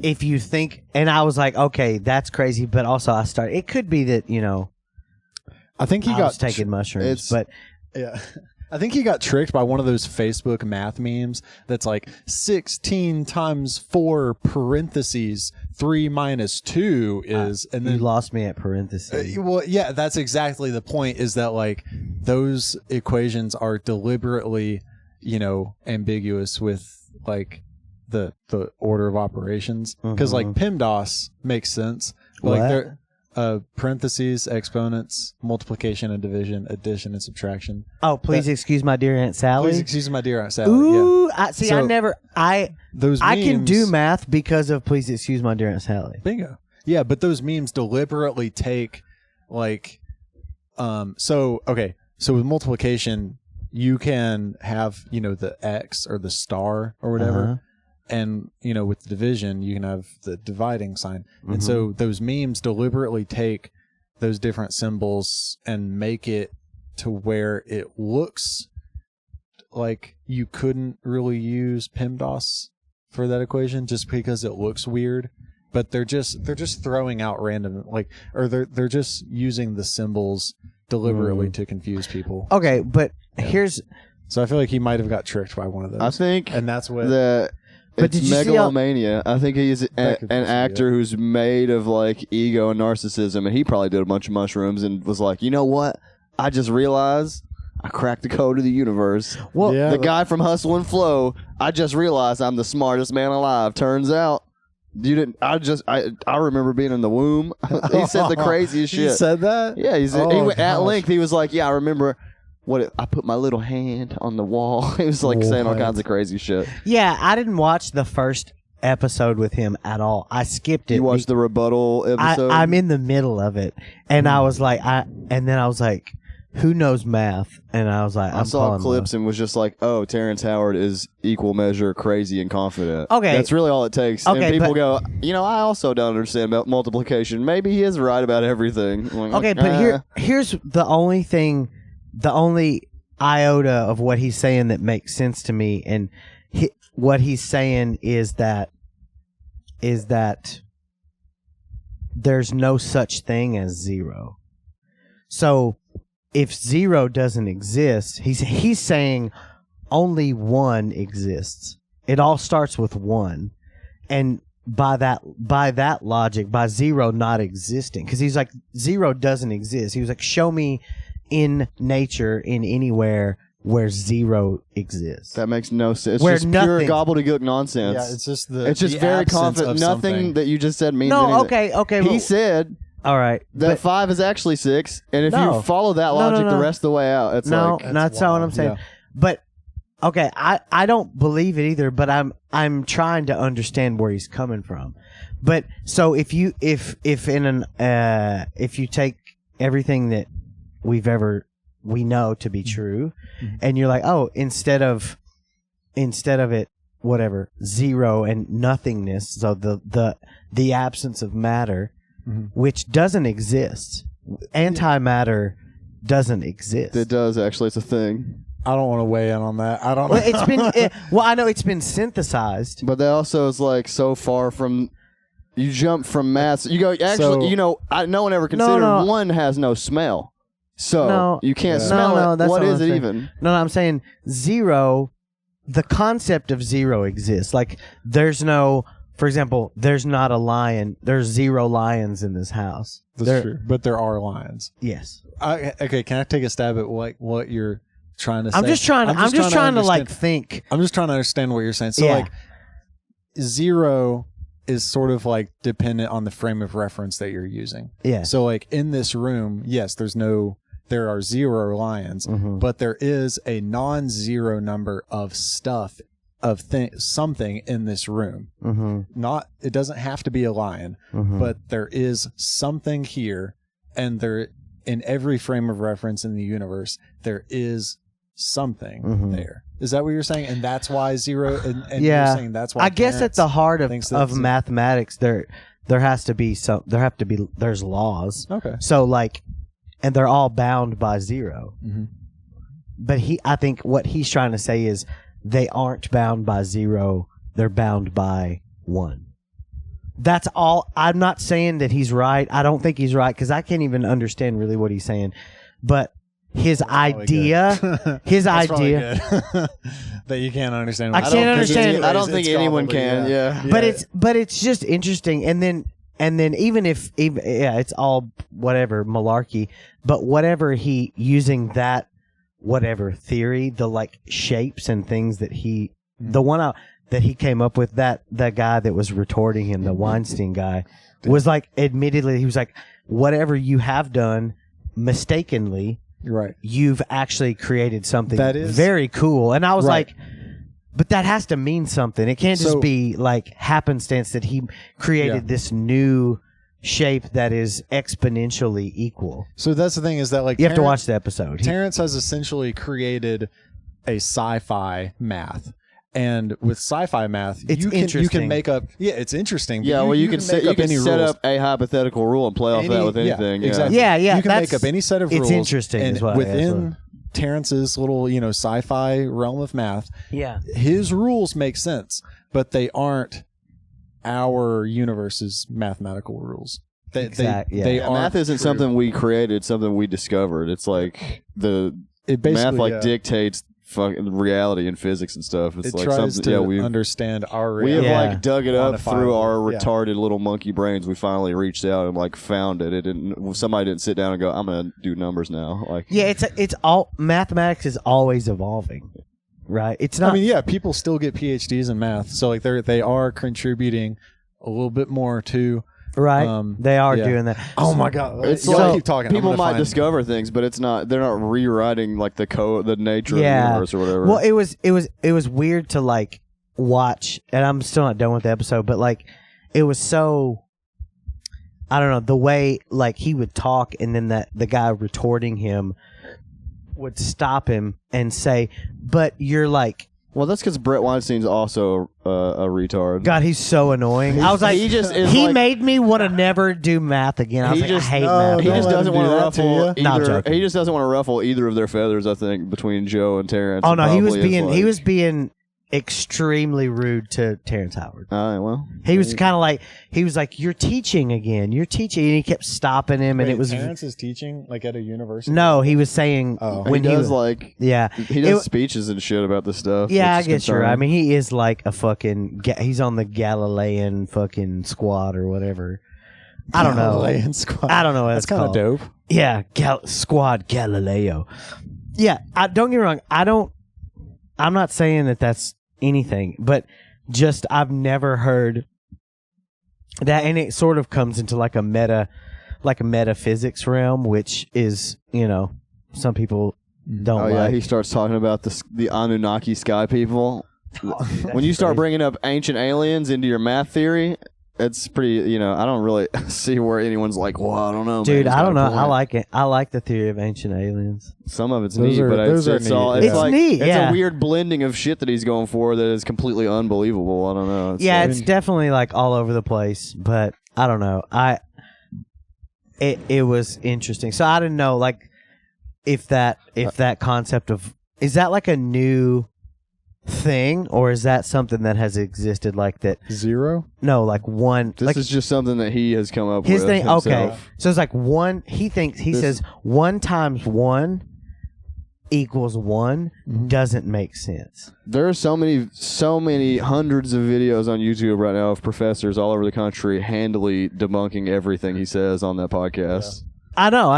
if you think, and I was like, okay, that's crazy, but also it could be that, I think he I got was taking mushrooms, it's- but Yeah. I think he got tricked by one of those Facebook math memes that's like 16 times 4 parentheses 3 minus 2 is, and you then lost me at parentheses. well, yeah, that's exactly the point, is that like those equations are deliberately, ambiguous with like the order of operations, because like PEMDAS makes sense. Like What? they're parentheses, exponents, multiplication and division, addition and subtraction. Oh, please excuse my dear Aunt Sally. Please excuse my dear Aunt Sally. Ooh, Yeah. I Those I can memes- do math because of please excuse my dear Aunt Sally. Bingo. Yeah, but those memes deliberately take like, so with multiplication, you can have, the X or the star or whatever. Uh-huh. And, with division, you can have the dividing sign. And so those memes deliberately take those different symbols and make it to where it looks like you couldn't really use PEMDAS for that equation just because it looks weird. But they're just throwing out random, they're just using the symbols deliberately to confuse people. Okay, but here's... So I feel like he might have got tricked by one of those. I think and that's what... But It's did you see how- megalomania. I think he's an could be actor who's made of like ego and narcissism, and he probably did a bunch of mushrooms and was like, you know what? I just realized I cracked the code of the universe. Well, Yeah. The guy from Hustle and Flow. I just realized I'm the smartest man alive. Turns out you didn't. I remember being in the womb. He said the craziest He shit. said that? Yeah, he went at gosh. length. He was like, yeah, I remember. I put my little hand on the wall. He was like saying all What? kinds of crazy shit. Yeah, I didn't watch the first episode with him at all. I skipped it. You watched the rebuttal episode? I'm in the middle of it, and I was like, then I was like, who knows math? And I was like, I saw clips and was just like, oh, Terrence Howard is equal measure crazy and confident. Okay. That's really all it takes. Okay, and people but- go, I also don't understand about multiplication. Maybe he is right about everything. I'm like, okay, but here's the only iota of what he's saying that makes sense to me, and what he's saying is that there's no such thing as zero. So if zero doesn't exist, he's saying only one exists. It all starts with one, and by that logic, by zero not existing, because he's like, zero doesn't exist. He was like, show me in nature, in anywhere where zero exists. that makes no sense. It's Where just pure nothing- gobbledygook nonsense. Yeah, it's just It's very absence confident. of Nothing something. that you just said means No, anything. okay. He well, said all right. that but 5 is actually 6, and if No. you follow that logic no. the rest of the way out, it's no, like... that's not what I'm saying. Yeah. But okay, I don't believe it either. But I'm trying to understand where he's coming from. But so if you take everything that we know to be true, and you're like, oh, instead of it, whatever, zero and nothingness, so the absence of matter, which doesn't exist, antimatter doesn't exist. It does, actually. It's a thing. I don't want to weigh in on that. I don't know. Well, I know it's been synthesized. But that also is like so far from... You jump from math. You go, actually, So- no one ever considered no. one has no smell. So No. you can't Yeah. smell No, it. that's What not is what it I'm saying. even? No, I'm saying zero. The concept of zero exists. Like there's no, for example, there's not a lion. There's 0 lions in this house. That's true. But there are lions. Yes. Okay, can I take a stab at what you're trying to say? I'm just trying to like think. I'm just trying to understand what you're saying. So Yeah. like 0 is sort of like dependent on the frame of reference that you're using. Yeah. So like in this room, yes, there are 0 lions, Mhm. but there is a non-zero number of stuff something in this room. Mm-hmm. It doesn't have to be a lion, Mm-hmm. but there is something here, and there in every frame of reference in the universe there is something Mhm. there. Is that what you're saying? And that's why 0 and Yeah. you're saying that's why I guess at the heart of thinks that's- mathematics, there's laws. Okay. So like, and they're all bound by 0. Mhm. But I think what he's trying to say is they aren't bound by 0. They're bound by 1. That's all. I'm not saying that he's right. I don't think he's right because I can't even understand really what he's saying. But his idea, That's probably good. That you can't understand. I what can't he's understand- saying. I don't think It's anyone probably- can. Yeah. but it's just interesting. And then even if it's all whatever malarkey, but whatever he using that whatever theory, the like shapes and things that the one that he came up with, that guy that was retorting him, the Weinstein guy, was like, admittedly, he was like, whatever you have done mistakenly, Right. you've actually created something That is very cool. And I was right. like, but that has to mean something. It can't just So- be like happenstance that he created this new shape that is exponentially equal. So that's the thing is that like You have to watch the episode. Terrence has essentially created a sci-fi math. And with sci-fi math, It's you can interesting. make up. Yeah, it's interesting. but Yeah, well, you can make set up any set rules. up a hypothetical rule and play off that with anything. Yeah, exactly. Yeah, You can make that's- up any set of it's rules. interesting And is what- that's within Terrence's little, sci-fi realm of math, Yeah. his rules make sense, but they aren't our universe's mathematical rules. They Yeah, aren't math isn't true. something we created; it's something we discovered. It's like It basically math dictates fucking reality and physics and stuff. It's it like tries something. to we understand our we have reality. like dug it up through our quantifiable, yeah. retarded little monkey brains. We finally reached out and like found it. It didn't. Somebody didn't sit down and go, "I'm gonna do numbers now." Like Yeah, it's all mathematics is always evolving. Right? It's not I mean, yeah, people still get PhDs in math, so like they are contributing a little bit more to. right. They are yeah. doing that. Oh my god! It's Y'all like keep talking. people I'm gonna might find- discover things, but it's not. They're not rewriting like the code, the nature of the universe or whatever. Well, it was weird to like watch, and I'm still not done with the episode, but like it was so. I don't know the way like he would talk, and then the guy retorting him would stop him and say, "But you're like." Well, that's because Brett Weinstein's also a retard. God, he's so annoying. I was like, he just is he like- made me want to never do math again. I was He like, just- I hate No, math. He Don't just let doesn't him do want to that to ruffle you. No, I'm either. joking. He just doesn't want to ruffle either of their feathers. I think between Joe and Terrence. Oh It no, he was probably is being like- he was being extremely rude to Terrence Howard. All right, well, He was kind of like he was like, "You're teaching again. You're teaching," and he kept stopping him, and Wait, it was Terrence is teaching like at a university. no. He was saying Oh. when he does was like yeah. he does It- speeches and shit about this stuff. Yeah, I which is guess you're right. I concerning. mean, he is like a fucking. He's on the Galilean fucking squad or whatever. I don't know. Galilean squad. I don't know what That's it's kind of called. dope. Yeah, Squad Galileo. Yeah, don't get me wrong. I'm not saying that that's anything, but just I've never heard that, and it sort of comes into like a metaphysics realm, which is some people don't Oh yeah, like. he starts talking about the Anunnaki sky people. When you start bringing up ancient aliens into your math theory, it's pretty. I don't really see where anyone's like, well, I don't know, man, Dude, he's I got don't a know. point." I like it. I like the theory of ancient aliens. Some of it's Those neat, are- but those are it's all. neat, It's yeah. like neat, it's yeah. a weird blending of shit that he's going for that is completely unbelievable. I don't know. It's Yeah, like- it's definitely like all over the place, but I don't know. It was interesting. So I didn't know like if that concept of is that like a new thing or is that something that has existed like that? Zero. No, like one. This like is just something that he has come up his with thing. himself. Okay, so it's like one. He says 1 times 1 equals 1 doesn't make sense. There are so many hundreds of videos on YouTube right now of professors all over the country handily debunking everything he says on that podcast. I know.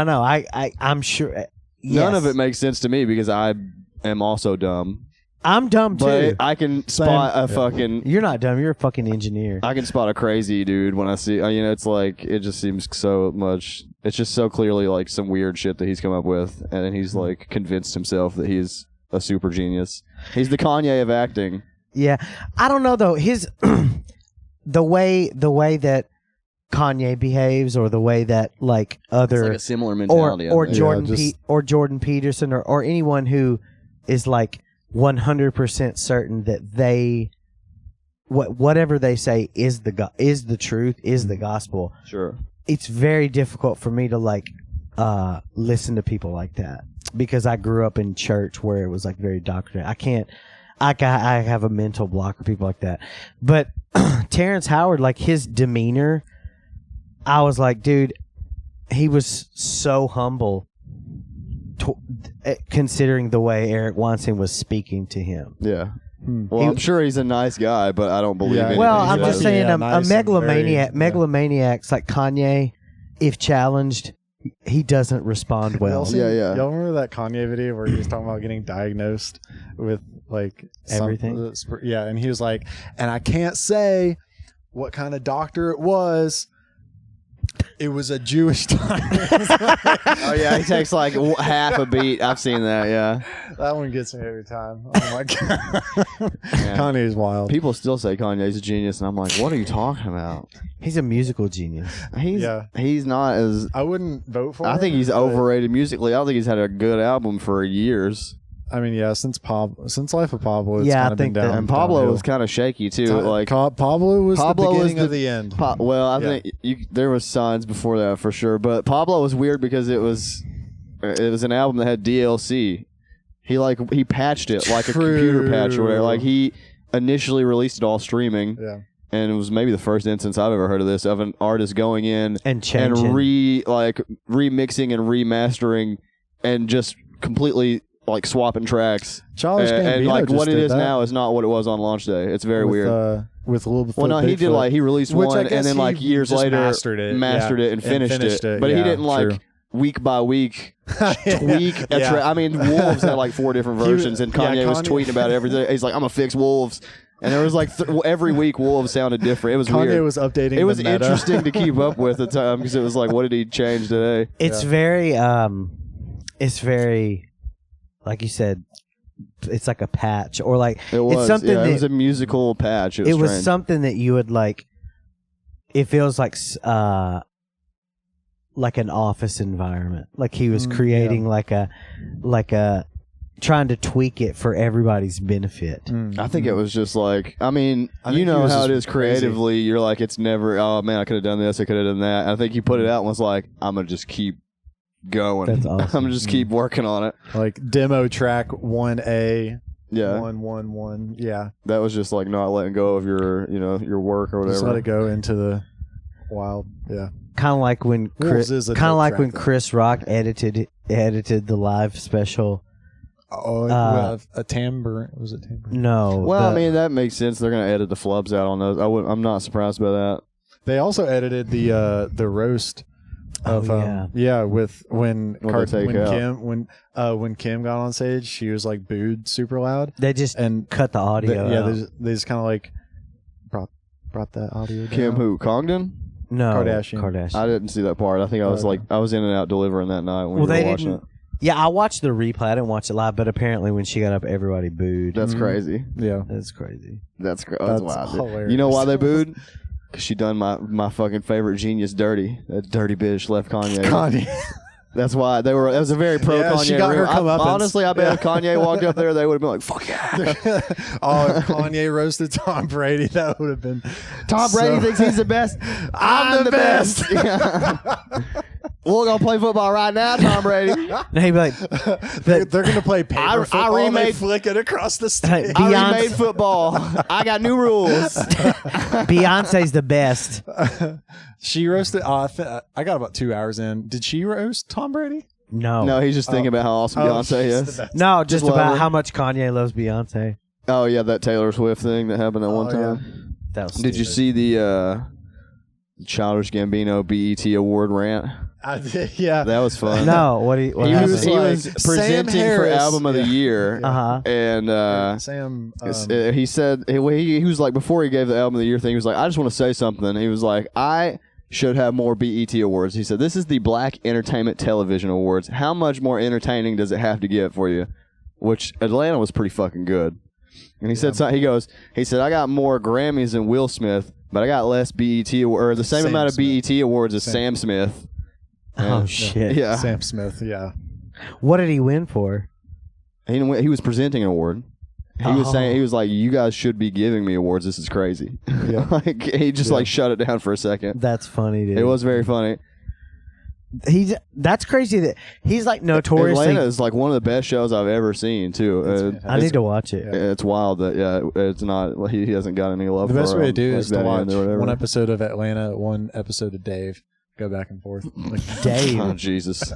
I'm sure. None of yes. it makes sense to me because I am also dumb. I'm dumb too. But I can spot a fucking. You're not dumb. You're a fucking engineer. I can spot a crazy dude when I see. It's like it just seems so much. It's just so clearly like some weird shit that he's come up with, and then he's like convinced himself that he's a super genius. He's the Kanye of acting. Yeah, I don't know though. His the way that Kanye behaves, or the way that like It's other like a similar mentality. or I think. Jordan or Jordan Peterson or anyone who is like 100% certain that they whatever they say is the truth, is the gospel. Sure. It's very difficult for me to like listen to people like that because I grew up in church where it was like very doctrinal. I have a mental block for people like that. But Terrence Howard, like his demeanor, I was like, dude, he was so humble considering the way Eric Weinstein was speaking to him. Yeah. Well, I'm sure he's a nice guy, but I don't believe Yeah. anything Well, he I'm says. just saying, Yeah, a nice and megalomaniac, very- megalomaniacs like Kanye, if challenged, he doesn't respond well. Yeah. Y'all remember that Kanye video where he was talking about getting diagnosed with like Everything? Yeah, and he was like, and I can't say what kind of doctor it was, It was a Jewish time. Oh yeah, he takes like half a beat. I've seen that. Yeah, That one gets me every time. Oh my god. Kanye's wild. people still say Kanye's a genius, and I'm like, what are you talking about? He's a musical genius. He's not as. I wouldn't vote for him. I think he's but- overrated musically. I don't think he's had a good album for years. I mean, yeah, since Life of Pablo, it's Yeah, I kind of been think that- down. And Pablo downhill. was kind of shaky too. Like Pablo was Pablo the was beginning of the end. I think there was signs before that for sure. But Pablo was weird because it was an album that had DLC. He patched it like a computer patch or whatever. Like he initially released it all streaming. Yeah. And it was maybe the first instance I've ever heard of this, of an artist going in And changing. and remixing and remastering and just completely like swapping tracks. Childish Gambino and like just what it did is that now is not what it was on launch day. It's very weird. With a little. Well, no, he did like he released Which I one and guess then he like years just later mastered it and finished it. But he yeah, didn't like true. week by week tweak a Yeah. track. I mean, Wolves had like 4 different versions, and Kanye was tweeting about everything. He's like, I'm gonna fix Wolves. And there was like every week Wolves sounded different. It was Kanye weird. was updating. It was the meta. interesting to keep up with at the time because it was like, what did he change today? It's very, like you said, it's like a patch or like It was it's something yeah, that it was a musical patch. It was strange. something that you would like. It feels like an office environment. Like he was creating like a trying to tweak it for everybody's benefit. I think it was just like, I mean, I you think he know was how it just is creatively. You're like, it's never, oh man, I could have done this, I could have done that. I think he put it out and was like, I'm going to just keep going. That's awesome. I'm going to just keep working on it. Like demo track 1A. Yeah. 111. Yeah. That was just like not letting go of your, your work or whatever. Just let it go into the wild. Yeah. Kind of like when Wolves is a kind of dope like track, when though. Chris Rock edited the live special. Oh, a tambourine. Was it tambourine? No. Well, I mean, that makes sense. They're going to edit the flubs out on those. I'm not surprised by that. They also edited the roast of with when What they take out. Kim Kim got on stage, she was like booed super loud. they just And cut the audio. out. they just kind of like brought that audio down. Kim who? Congdon? No, Kardashian. I didn't see that part. I think I was I was in and out delivering that night when we they were watching didn't. it. Yeah, I watched the replay. I didn't watch it live, but apparently when she got up, everybody booed. That's crazy. Yeah. That's crazy. That's That's wild. hilarious. You know why they booed? Because she done my fucking favorite genius dirty. That dirty bitch left Kanye. Kanye. That's why they were. That was a very pro Yeah, Kanye. she got her room. comeuppance. Honestly, I bet if Kanye walked up there, they would have been like, "Fuck yeah!" Oh, if Kanye roasted Tom Brady, that would have been. Tom Brady thinks he's the best. I'm the best. We're gonna play football right now, Tom Brady. And he'd be like, They're gonna play paper I football. They remade- flick it across the stage. I Beyonce- remade football. I got new rules. Beyonce's the best. She roasted. I got about 2 hours in. Did she roast Tom Brady? No, No, he's just thinking about how awesome Beyonce she's is. the best. no, just love about her. how much Kanye loves Beyonce. Oh yeah, that Taylor Swift thing that happened that one Oh, yeah. time. That was Did you stupid. see the Childish Gambino BET award rant? I did. Yeah. That was fun. No, what he happened? was like, presenting Sam for Harris. album of the year, Uh-huh. and Sam. he said he was like, before he gave the album of the year thing, he was like, I just want to say something. He was like, I should have more BET awards. He said, this is the Black Entertainment Television Awards. How much more entertaining does it have to get for you? Which Atlanta was pretty fucking good. And he said, he said, I got more Grammys than Will Smith, but I got less BET or the same Sam amount of Smith. BET awards as Sam Smith. Oh shit! Yeah. Sam Smith. Yeah. What did he win for? He was presenting an award. He was saying, he was like, you guys should be giving me awards. This is crazy. Yeah. Like he just like shut it down for a second. That's funny, dude. It was very funny. That's crazy that he's like notoriously. Atlanta is like one of the best shows I've ever seen too. I need to watch it. It's wild that it's not. He hasn't got any love. The best for way to do is to that watch end or whatever. one episode of Atlanta, one episode of Dave. Go back and forth. Like, Dave. Oh Jesus!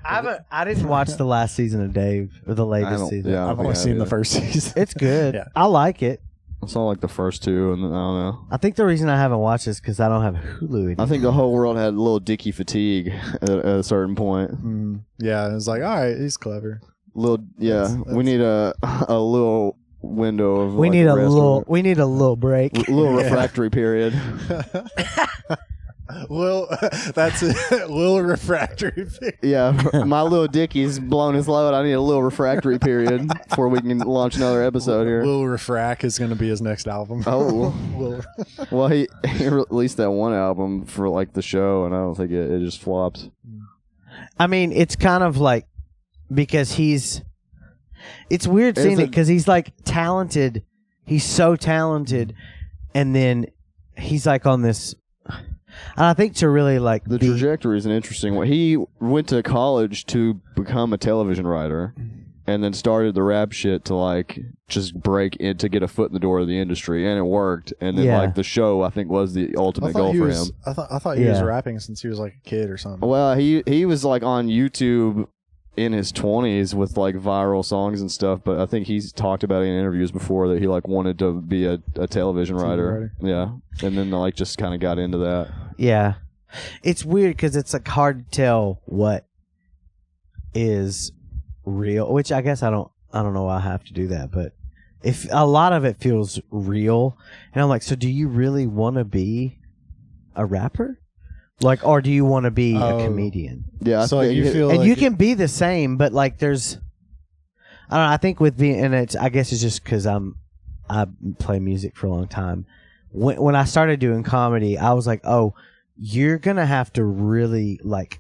I didn't watch the last season of Dave or the latest season. Yeah, I don't I've think only I seen have the either. first season. It's good. Yeah. I like it. I saw like the first two, and then, I don't know. I think the reason I haven't watched is because I don't have Hulu anymore. I think the whole world had a little Dickie fatigue at a certain point. Yeah, it was like, all right, he's clever. We need a little window of. we like, need a rest little. or- We need a little break. little refractory period. Lil, that's it. Lil refractory. Yeah, my little Dickie's blown his load. I need a little refractory period before we can launch another episode here. Lil Refract is going to be his next album. Oh, Lil. well, he released that one album for like the show, and I don't think it just flopped. I mean, it's kind of like because it's weird seeing it because he's like talented. He's so talented, and then he's like on this. And I think to really like the trajectory is an interesting one. He went to college to become a television writer, and then started the rap shit to like just break in to get a foot in the door of the industry, and it worked. And then like the show, I think, was the ultimate goal for him. I thought he was rapping since he was like a kid or something. Well, he was like on YouTube in his 20s with like viral songs and stuff, but I think he's talked about it in interviews before that he like wanted to be a television writer. Yeah, and then like just kind of got into that. Yeah, it's weird because it's like hard to tell what is real, which I guess I don't know why I have to do that, but if a lot of it feels real, and I'm like, so do you really want to be a rapper? Like, or do you want to be a comedian? Yeah, so you feel, and like you can be the same, but like, there's, I don't know. I think with being, and I guess it's just because I play music for a long time. When I started doing comedy, I was like, oh, you're gonna have to really like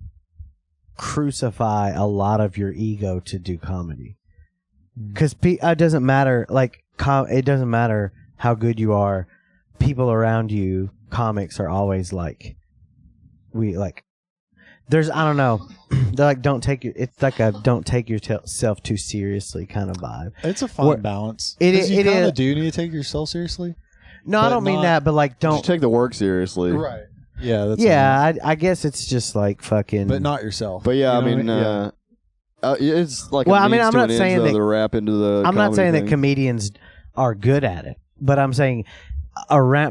crucify a lot of your ego to do comedy, because it doesn't matter. Like, it doesn't matter how good you are. People around you, comics, are always like. There's, I don't know, they're like, it's like a don't take yourself too seriously kind of vibe. It's a fun balance. You kind of do need to take yourself seriously. No, I don't mean that, but like, don't just take the work seriously. Right. Yeah. That's I guess it's just like fucking. But not yourself. But yeah, I mean, it's like. Well, I mean, I'm not saying that the rap into the. I'm not saying thing. that comedians are good at it, but I'm saying.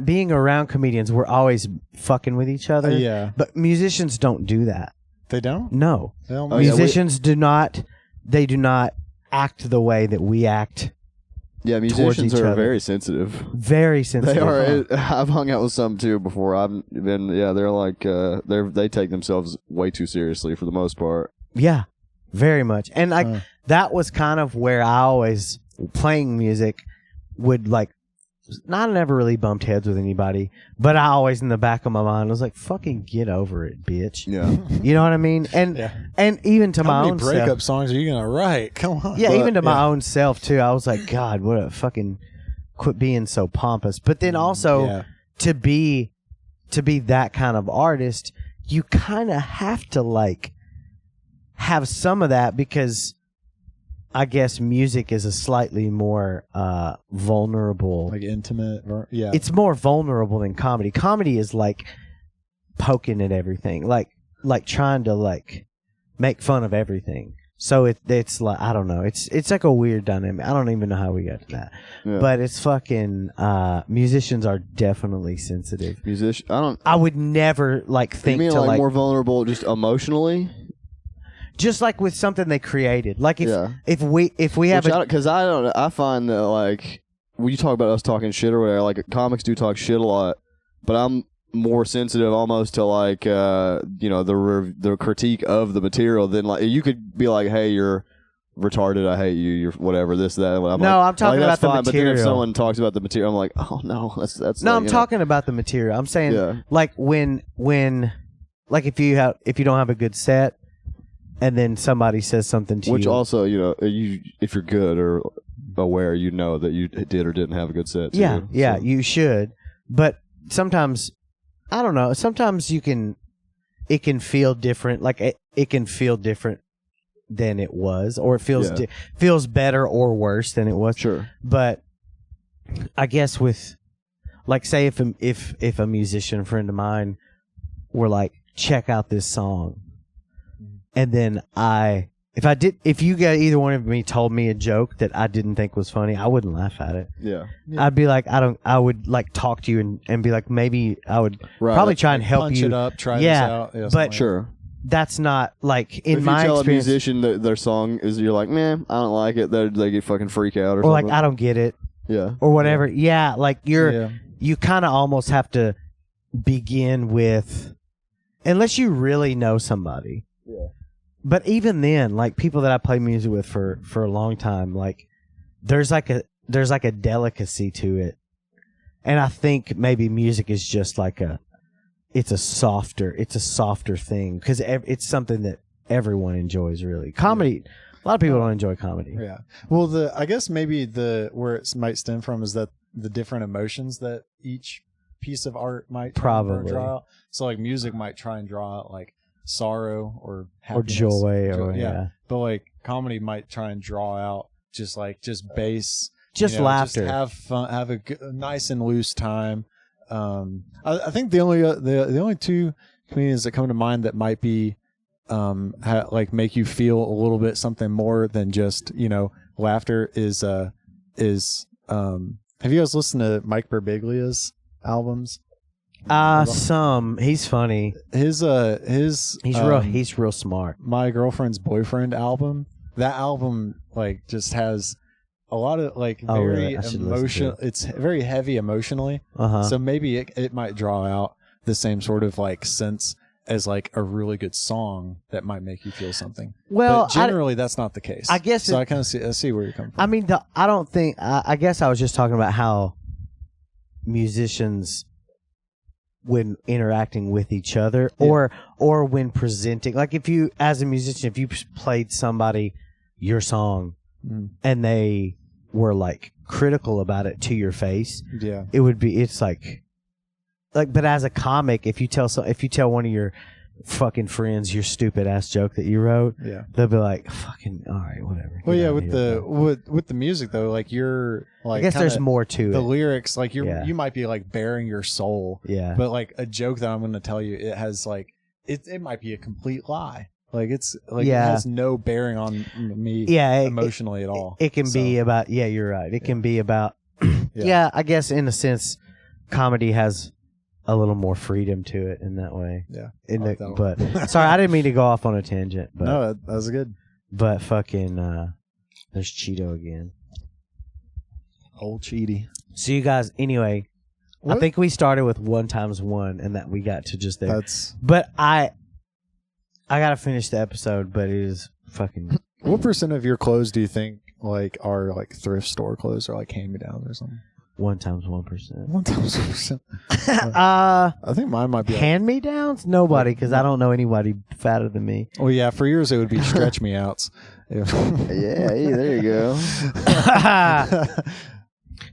Being around comedians, we're always fucking with each other. Yeah. But musicians don't do that. They don't? No. They don't musicians do not. They do not act the way that we act. Yeah, musicians are very sensitive. Very sensitive. They are. I've hung out with some too before. I've been. Yeah, they're like. They take themselves way too seriously for the most part. Yeah, very much. And like that was kind of where I always playing music would like. I never really bumped heads with anybody, but I always in the back of my mind was like, "Fucking get over it, bitch." Yeah, you know what I mean. And and even to my own breakup songs are you gonna write? Come on. Yeah, even to my own self too. I was like, God, what a fucking quit being so pompous. But then also to be that kind of artist, you kind of have to like have some of that because. I guess music is a slightly more vulnerable, like intimate. Yeah, it's more vulnerable than comedy. Comedy is like poking at everything, like trying to like make fun of everything. So it's like I don't know. It's like a weird dynamic. I don't even know how we got to that, but it's fucking. Musicians are definitely sensitive. I would never like think you mean to like more vulnerable, just emotionally. Just like with something they created, like if we have because I find that like when you talk about us talking shit or whatever, like comics do talk shit a lot, but I'm more sensitive almost to like the critique of the material than like you could be like, hey, you're retarded, I hate you, you're whatever, this that. I'm talking about the fine, material. But then if someone talks about the material, I'm like, oh no, that's no, like, I'm talking about the material. I'm saying like when like if you don't have a good set. And then somebody says something to you. Which also, if you're good or aware, you know that you did or didn't have a good set. Too, you should. But sometimes, I don't know. Sometimes it can feel different. Like it can feel different than it was, or it feels better or worse than it was. Sure. But I guess with, like, say if a musician friend of mine were like, check out this song. And then if you guys, either one of me told me a joke that I didn't think was funny, I wouldn't laugh at it. Yeah. I'd be like, I would like talk to you and be like, maybe I would probably try and help punch you. Punch it up, try this out. Yeah, but sure. That's not like in if my you tell experience. A musician that their song is, you're like, man, I don't like it. They get fucking freak out or something. Like, I don't get it. Yeah. Or whatever. Yeah. Like you kind of almost have to begin with unless you really know somebody. Yeah. But even then, like people that I play music with for a long time, like there's like a delicacy to it, and I think maybe music is just like it's a softer thing because it's something that everyone enjoys. Really, comedy. A lot of people don't enjoy comedy. Yeah. Well, I guess maybe where it might stem from is that the different emotions that each piece of art might Probably draw out. So like music might try and draw out like sorrow or happiness, joy or yeah. But like comedy might try and draw out just bass, just laughter, just have fun, have a nice and loose time. I think the only two comedians that come to mind that might be like make you feel a little bit something more than just laughter is have you guys listened to Mike Birbiglia's albums? He's funny. He's real smart. My Girlfriend's Boyfriend album. That album like just has a lot of like very emotional. It's very heavy emotionally. So maybe it might draw out the same sort of like sense as like a really good song that might make you feel something. Well, but generally that's not the case. I guess so. I kind of see where you're coming from. I mean, I guess I was just talking about how musicians, when interacting with each other, or when presenting, like if you, as a musician, if you played somebody your song and they were like critical about it to your face, it's like, but as a comic, if you tell one of your fucking friends your stupid ass joke that you wrote, they'll be like, fucking all right, whatever. Well, with the music though, like you're like, I guess there's more to the it. lyrics, like you might be like bearing your soul, but like a joke that I'm going to tell you, it has like it might be a complete lie. Like it's like it has no bearing on me emotionally at all. It can be about you're right. It can be about I guess in a sense, comedy has a little more freedom to it in that way. Yeah. But sorry, I didn't mean to go off on a tangent. But, no, that was good. But fucking, there's Cheeto again. Old Cheety. So you guys, anyway, what? I think we started with 1 times 1 and that we got to just there. But I gotta finish the episode, but it is fucking. What % of your clothes do you think like are like thrift store clothes or like hand-me-downs or something? 1 times 1%. 1 times 1%. I think mine might be hand-me-downs. Nobody, because I don't know anybody fatter than me. Well, yeah, for years it would be stretch me outs. Yeah, there you go.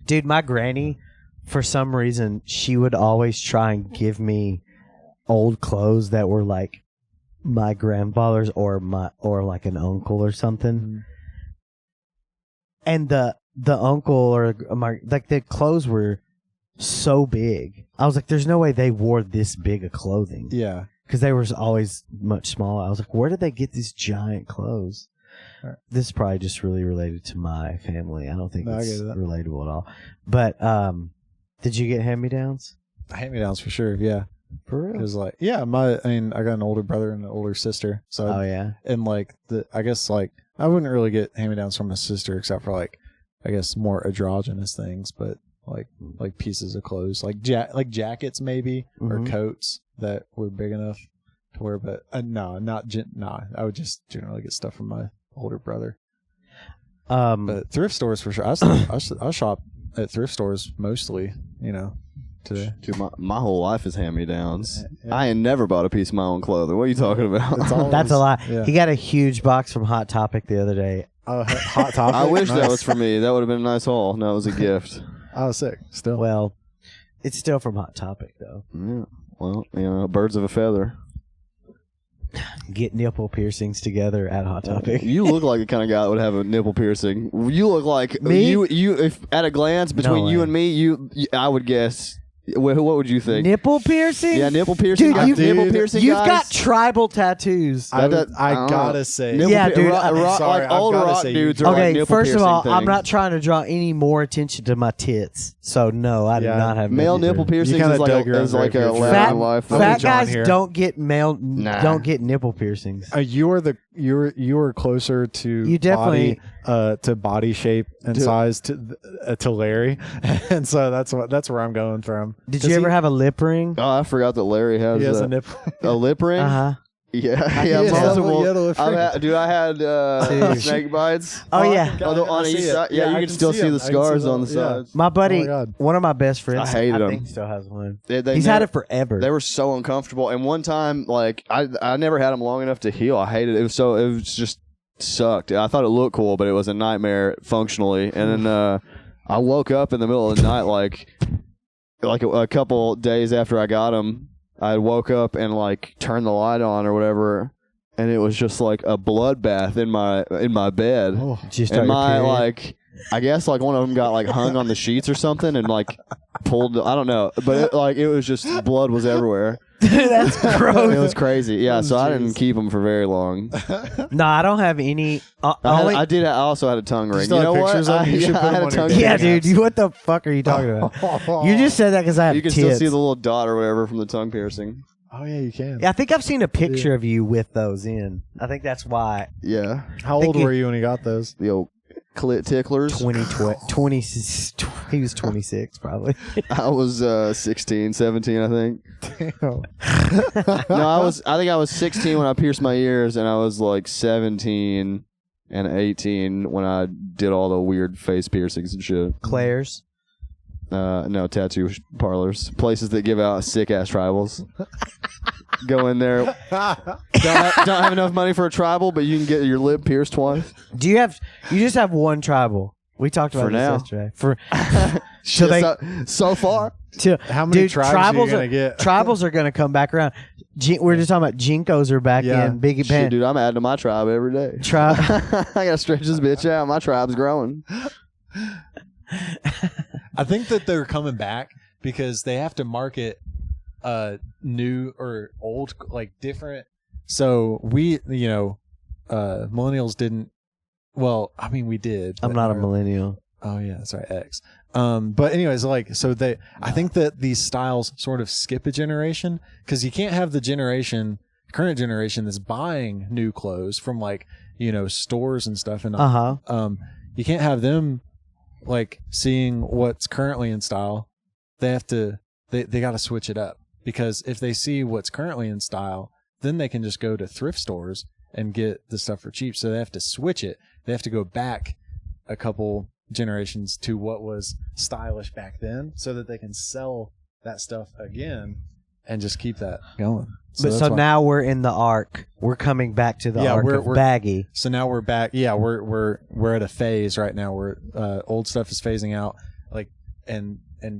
Dude, my granny, for some reason, she would always try and give me old clothes that were like my grandfather's or like an uncle or something, and the uncle or the clothes were so big. I was like, there's no way they wore this big of clothing. Yeah. Because they were always much smaller. I was like, where did they get these giant clothes? Right. This is probably just really related to my family. I don't think it's relatable at all. But did you get hand-me-downs? Hand-me-downs for sure, yeah. For real? Because like, I got an older brother and an older sister. So and like I guess like I wouldn't really get hand-me-downs from a sister except for like I guess more androgynous things, but like pieces of clothes, like jackets maybe or coats that were big enough to wear. But no, I would just generally get stuff from my older brother. But thrift stores for sure. I shop at thrift stores mostly. Today. Dude, my whole life is hand-me-downs. Yeah. I ain't never bought a piece of my own clothing. What are you talking about? That's a lie. Yeah. He got a huge box from Hot Topic the other day. Hot Topic? I wish that was for me. That would have been a nice haul. No, it was a gift. I was sick. Still. Well, it's still from Hot Topic, though. Yeah. Well, birds of a feather. Get nipple piercings together at Hot Topic. You look like the kind of guy that would have a nipple piercing. You look like me. You if at a glance between you and me, I would guess. What would you think? Nipple piercing? Yeah, nipple piercing. Dude, nipple piercing. You've guys? got tribal tattoos. I gotta say, yeah, dude. Like old rock dudes are okay, like nipple first of all, things. I'm not trying to draw any more attention to my tits. So no, I do not have male nipple piercings. Is like a fat guys don't get nipple piercings. You're the you were closer to You definitely body shape and size to Larry, and so that's where I'm going from. Did you ever have a lip ring? Oh, I forgot that Larry has, He has a nip. a lip ring. Yeah, Yeah, multiple. lip ring. I had Dude. snake bites. Oh yeah, On each side. Yeah, you can still see the scars on the sides. my buddy, God. one of my best friends, I hated him. think still has one. They He's had it forever. They were so uncomfortable, and one time, like I never had them long enough to heal. I hated it. It was just sucked. I thought it looked cool, but it was a nightmare functionally. And then I woke up in the middle of the night, like a couple days after I got them. I woke up and like turned the light on or whatever, and it was just like a bloodbath in my bed. Oh. And my like, I guess like one of them got like hung on the sheets or something and like pulled. I don't know, but it was just blood was everywhere. That's gross. It was crazy. Yeah, so I didn't keep them for very long. No, I don't have any. I also had a tongue ring. still You know have what? pictures of it? You should I put had them a on your tongue yeah, ring. dude. What the fuck are you talking about? You just said that because I have You can tits. still see the little dot or whatever from the tongue piercing. Oh yeah, you can. Yeah, I think I've seen a picture of you with those in. I think that's why. Yeah, How think old were you when you got those? the old clit ticklers. 20, he was 26 probably. I was 16, 17, I think. Damn. No, I think I was 16 when I pierced my ears, and I was like 17 and 18 when I did all the weird face piercings and shit. Claire's. No, tattoo parlors, places that give out sick ass tribals. Go in there. Don't have enough money for a tribal, but you can get your lip pierced twice. Do you have? You just have one tribal. We talked about For this now. yesterday. For Shit, so far. How many dude, tribes are you gonna get? Tribals are gonna come back around. We're just talking about Jinkos are back in. Biggie Shit, Pan. dude, I'm adding to my tribe every day. I gotta stretch this bitch out. My tribe's growing. I think that they're coming back because they have to market new or old, like different. So we, millennials didn't. Well, I mean, we did. I'm not a millennial. Oh yeah, that's right, X. But anyways, like, so I think that these styles sort of skip a generation because you can't have the current generation that's buying new clothes from like, stores and stuff. And, you can't have them like seeing what's currently in style. They have to, they got to switch it up because if they see what's currently in style, then they can just go to thrift stores and get the stuff for cheap. So they have to switch it. They have to go back a couple generations to what was stylish back then so that they can sell that stuff again and just keep that going. So now we're in the arc. We're coming back to the arc of baggy. So now we're back. Yeah, we're at a phase right now where old stuff is phasing out, like and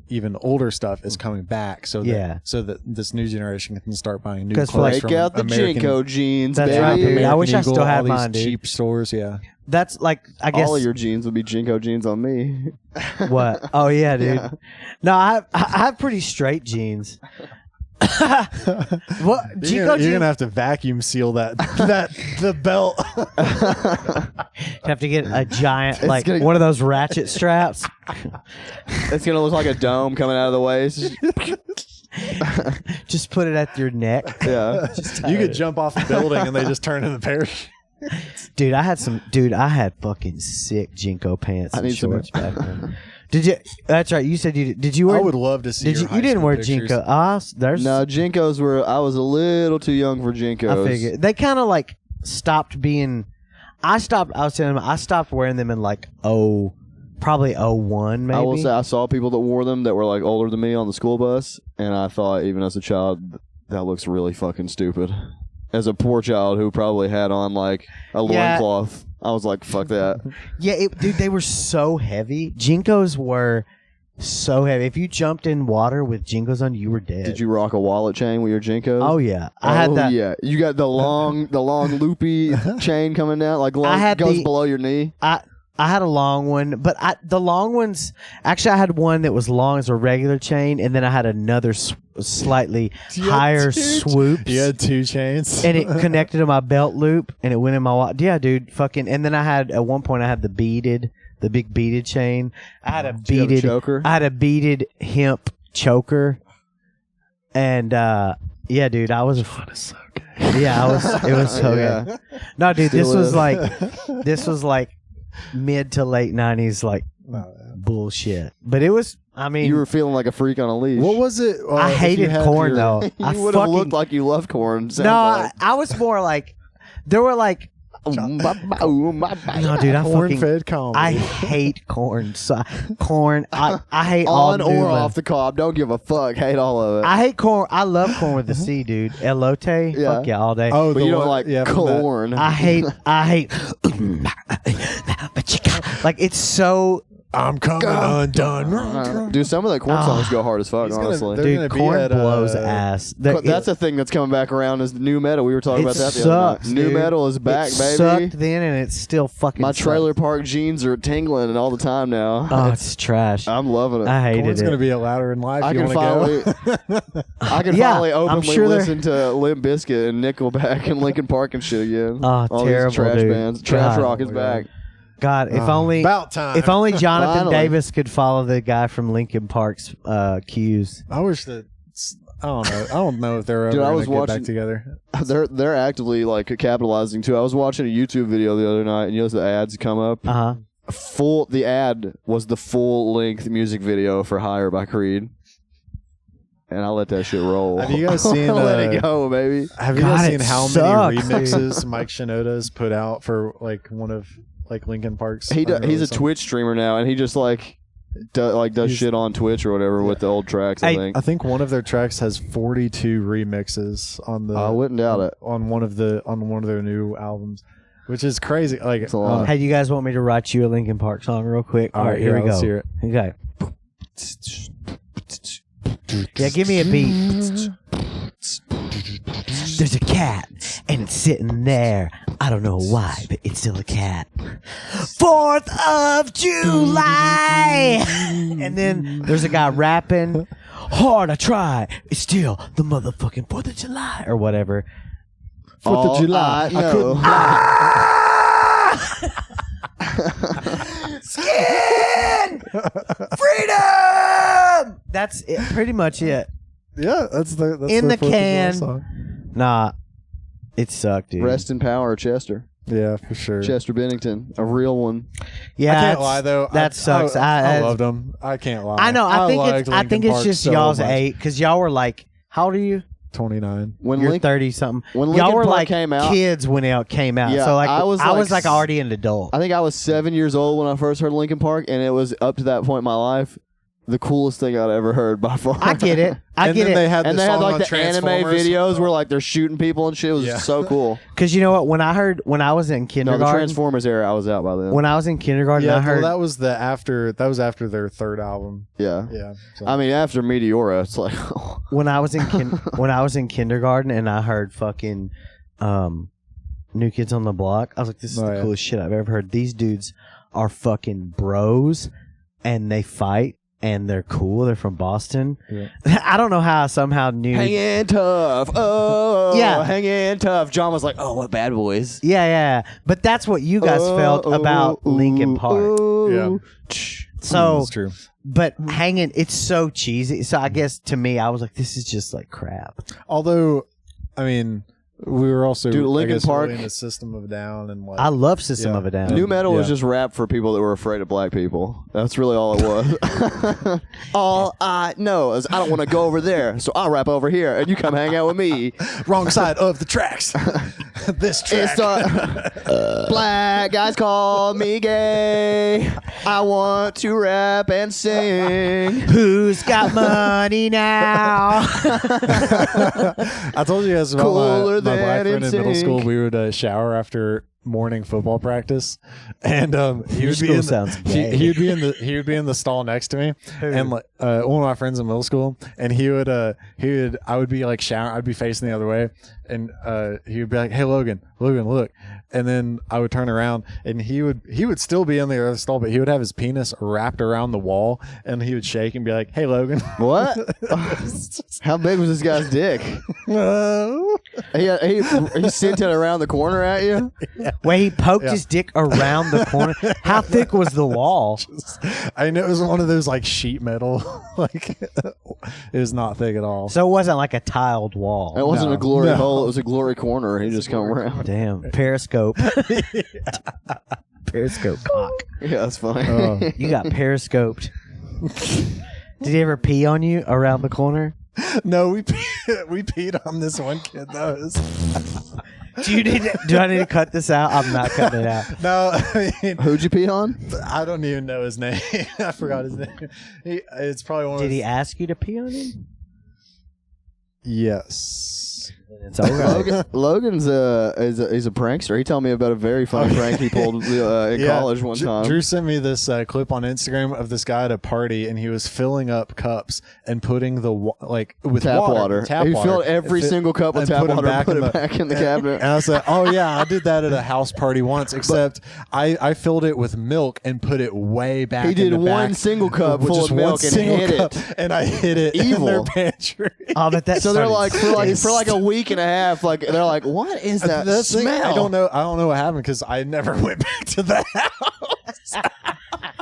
even older stuff is coming back. So that this new generation can start buying new clothes. Break out the Jinko jeans, That's baby. right, baby. I wish I still had all these mine, dude. cheap stores, yeah. That's like, I guess. All of your jeans would be Jinko jeans on me. What? Oh yeah, dude. Yeah. No, I have pretty straight jeans. What? You're gonna have to vacuum seal the belt. Have to get a giant, like gonna- one of those ratchet straps. It's gonna look like a dome coming out of the waist. Just put it at your neck. Yeah. You could jump off a building and they just turn into parachute. Dude, I had fucking sick Jinko pants I and need some- shorts back then. Did you? That's right. You said did you wear? I would love to see. Did you? You didn't wear Jinko. There's. No, Jinkos were. I was a little too young for Jinkos. I figured they kind of like stopped being. I was telling them I stopped wearing them in like probably 01 maybe. I will say I saw people that wore them that were like older than me on the school bus, and I thought even as a child that looks really fucking stupid. As a poor child who probably had on like a loincloth, I was like, fuck that. Yeah, dude, they were so heavy. Jinkos were so heavy. If you jumped in water with Jinkos on, you were dead. Did you rock a wallet chain with your Jinkos? Oh yeah, I had that. Yeah, you got the long loopy chain coming down, like goes below your knee. I had a long one, but the long ones. Actually, I had one that was long as a regular chain, and then I had another slightly higher swoop. You had two chains, and it connected to my belt loop, and it went in my wallet. Yeah, dude, fucking. And then I had at one point I had the big beaded chain. I had a beaded choker. I had a beaded hemp choker, and yeah, dude, I was. Yeah, it was so Yeah. good. No, dude, Still this was like mid to late 90s like bullshit. But it was, I mean, You were feeling like a freak on a leash. What was it? I if hated you had corn your- though. You I would have fucking looked like you love corn. no. I was more like there were like no, dude. I Corn fucking fed comedy. I hate corn. So corn. I hate on all or Numa. off the cob. Don't give a fuck. Hate all of it. I hate corn. I love corn with the C, dude. Elote. Yeah. Fuck yeah, all day. Oh, but the you don't one- like yeah, from that- corn. I hate. Like it's so. I'm coming undone. Dude, some of the corn songs go hard as fuck, He's gonna- honestly. they're Dude, gonna be corn at, blows ass. That's a thing that's coming back around is new metal. We were talking It about that the sucks, other night. New dude. metal is back, it baby. Sucked then, and it's still fucking. My sucks. trailer park jeans are tingling and all the time now. Oh, it's trash. I'm loving it. I hated Corn's it. gonna be a louder in life. I You can wanna finally, go? I can Yeah, finally I'm openly sure they're- listen to Limp Bizkit and Nickelback and Linkin Park and shit again. Oh, all terrible, these trash dude. bands. Trash God. rock is Oh my God. back. God, if only. About time. If only Jonathan Finally. Davis could follow the guy from Linkin Park's cues. I wish that. I don't know. I don't know if they're ever Dude, I gonna was get watching- back together. They're actively like capitalizing too. I was watching a YouTube video the other night, and you know the ads come up. Uh huh. The ad was the full length music video for Higher by Creed. And I let that shit roll. Have you guys seen, let it go, baby. Have you God, guys it seen how sucks, many remixes Mike Shinoda's put out for like one of like Linkin Park's? He's a unreleased songs? Twitch streamer now, and he just does He's- shit on Twitch or whatever with the old tracks. I Hey, think I think one of their tracks has 42 remixes on the. I wouldn't doubt it. On one of their new albums, which is crazy. Like, It's a lot. Hey, you guys want me to write you a Linkin Park song real quick? all right, here we let's go. hear it. Okay. Yeah, give me a beat. There's a cat, and it's sitting there. I don't know why, but it's still a cat. 4th of July! And then there's a guy rapping. Hard I try. It's still the motherfucking 4th of July. Or whatever. 4th of July. I couldn't. Skin! Freedom! That's it. Pretty much it. Yeah, that's In their the 4th of July can. song. Nah. It sucked, dude. Rest in power, Chester. Yeah, for sure. Chester Bennington, a real one. Yeah, I can't it's- lie though. That sucks. I loved them. I can't lie. I know. I think liked I think Linkin it's Park just so y'all's much. age because y'all were like, how old are you? 29. When You're Link, 30 something. when Y'all Linkin were Park like came out, kids when it came out. Yeah, So like I was like already an adult. I think I was 7 years old when I first heard Linkin Park, and it was up to that point in my life the coolest thing I'd ever heard by far. I get it. I And get then it. they had And the they had song like on the anime Transformers. videos where like they're shooting people and shit. It was Yeah. so cool. Because you know what? When I was in No, the kindergarten, Transformers era, I was out by then. when I was in kindergarten, Yeah, I heard. well, that was after their third album. yeah. Yeah. So. I mean, after Meteora, it's like, when I was in when I was in kindergarten and I heard fucking New Kids on the Block, I was like, this is Oh, the yeah. coolest shit I've ever heard. These dudes are fucking bros and they fight and they're cool. They're from Boston. Yeah. I don't know how I somehow knew. hanging tough. Oh, Yeah. hanging tough. John was like, oh, what bad boys. Yeah. But that's what you guys felt about Linkin Park. Yeah. So, That's true. but hanging, it's so cheesy. So I guess to me, I was like, this is just like crap. Although, I mean, we were also Dude, I Linkin guess, Park- really into System of a Down and like I love System Yeah. of a Down. New metal was Yeah. just rap for people that were afraid of black people. That's really all it was. All I know is I don't want to go over there, so I'll rap over here, and you come hang out with me. wrong side of the tracks. This track. It's black guys call me gay. I want to rap and sing. Who's got money now? I told you guys about Cooler my black than friend in middle NSYNC. school. We would shower after morning football practice, and he Your would be school in sounds gay. he would be in the stall next to me, and like one of my friends in middle school, and I would be like showering, I'd be facing the other way, and he would be like, "Hey Logan, look," and then I would turn around, and he would still be in the other stall, but he would have his penis wrapped around the wall, and he would shake and be like, "Hey Logan." What? How big was this guy's dick? He sent it around the corner at you? Wait, he poked his dick around the corner. How thick was the wall? I know it was one of those like sheet metal, like It was not thick at all. So it wasn't like a tiled wall. It wasn't No. a glory No. hole. It was a glory corner. He just come around. Damn. Periscope. Periscope cock. Yeah, that's funny. You got periscoped. Did he ever pee on you around the corner? No, we peed on this one kid though. Do I need to cut this out? I'm not cutting it out. No, I mean, Who'd you pee on? I don't even know his name. I forgot his name. It's probably one. Did of he his, ask you to pee on him? Yes. It's okay. Logan's he's a prankster. He told me about a very funny prank he pulled in college one time. Drew sent me this clip on Instagram of this guy at a party, and he was filling up cups and putting with tap water. Tap He water. filled every single cup with and tap put 'em water and back put in it back in the cabinet. And I was like, oh yeah, I did that at a house party once, except I filled it with milk and put it way back. He did in the one back single cup with full just of one milk and single hid cup, it. and I hid it in Evil. their pantry. Oh, but that's So they're like for like a week and a half, like they're like, what is that That's the thing, smell? I don't know what happened because I never went back to the house.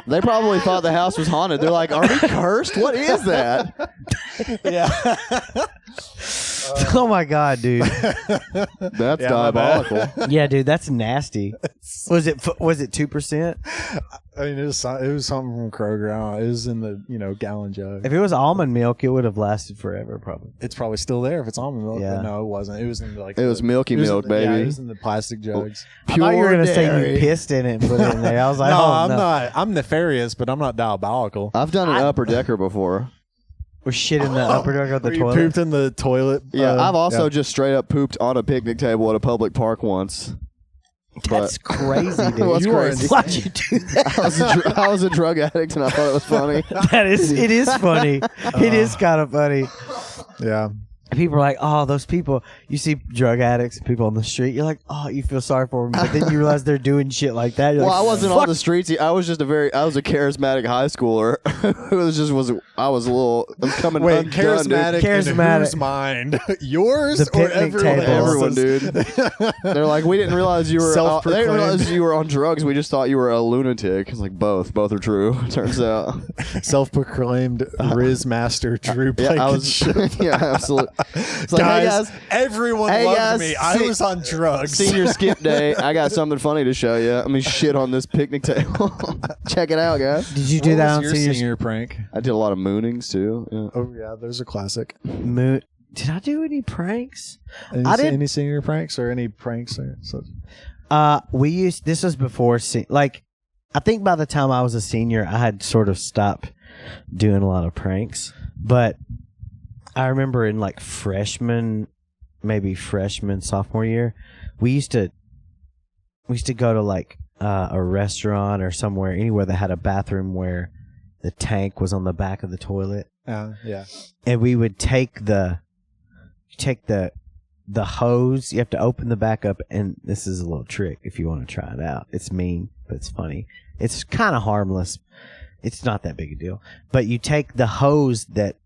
They probably thought the house was haunted. They're like, are we cursed? What is that? Yeah. Oh my god, dude. That's Yeah, my bad. diabolical. Yeah, dude, that's nasty. Was it 2%? I mean, it was something from Kroger. I don't know. It was in the gallon jug. If it was almond milk, it would have lasted forever, probably. It's probably still there if it's almond milk. Yeah. But no, it wasn't. It was in It was milky milk, Yeah, baby. it was in the plastic jugs. I thought you were gonna say dairy. you pissed in it and put it in there. I was like, No, oh, I'm no. not. I'm nefarious, but I'm not diabolical. I've done an upper decker before. Was shit in the upper deck of the Where you toilet. pooped in the toilet. Yeah, I've also yeah. just straight up pooped on a picnic table at a public park once. That's crazy, dude. What's You are crazy? Why'd you do that? I was a drug addict and I thought it was funny. It is funny. It is kind of funny. Yeah. People are like, oh, those people. You see drug addicts and people on the street. You're like, oh, you feel sorry for them, but then you realize they're doing shit like that. You're Well, like, I wasn't fuck. on the streets. I was just I was a charismatic high schooler. I was coming Wait, undone, charismatic, dude. Charismatic. in whose mind? Yours The or picnic everyone table. else's? Everyone, dude. They're like, we didn't realize you were. They didn't realize you were on drugs. We just thought you were a lunatic. It's like both are true. Turns out. Self-proclaimed Riz master Drew Yeah, I Blankenship. was. Yeah, absolutely. It's like, Guys, hey guys, everyone Hey, loved guys, me. I see- was on drugs. senior skip day. I got something funny to show you. Let me shit on this picnic table. Check it out, guys. Did you do that on your senior senior prank? I did a lot of moonings too. Yeah. Oh yeah, those are classic. mood? Did I do any pranks? Any, I didn't- any senior pranks or any pranks or such? This was before I think by the time I was a senior I had sort of stopped doing a lot of pranks, but I remember in like freshman sophomore year we used to go to like a restaurant or somewhere, anywhere that had a bathroom where the tank was on the back of the toilet, Yeah. and we would take the hose. You have to open the back up, and this is a little trick if you want to try it out. It's mean, but it's funny. It's kind of harmless. It's not that big a deal. But you take the hose that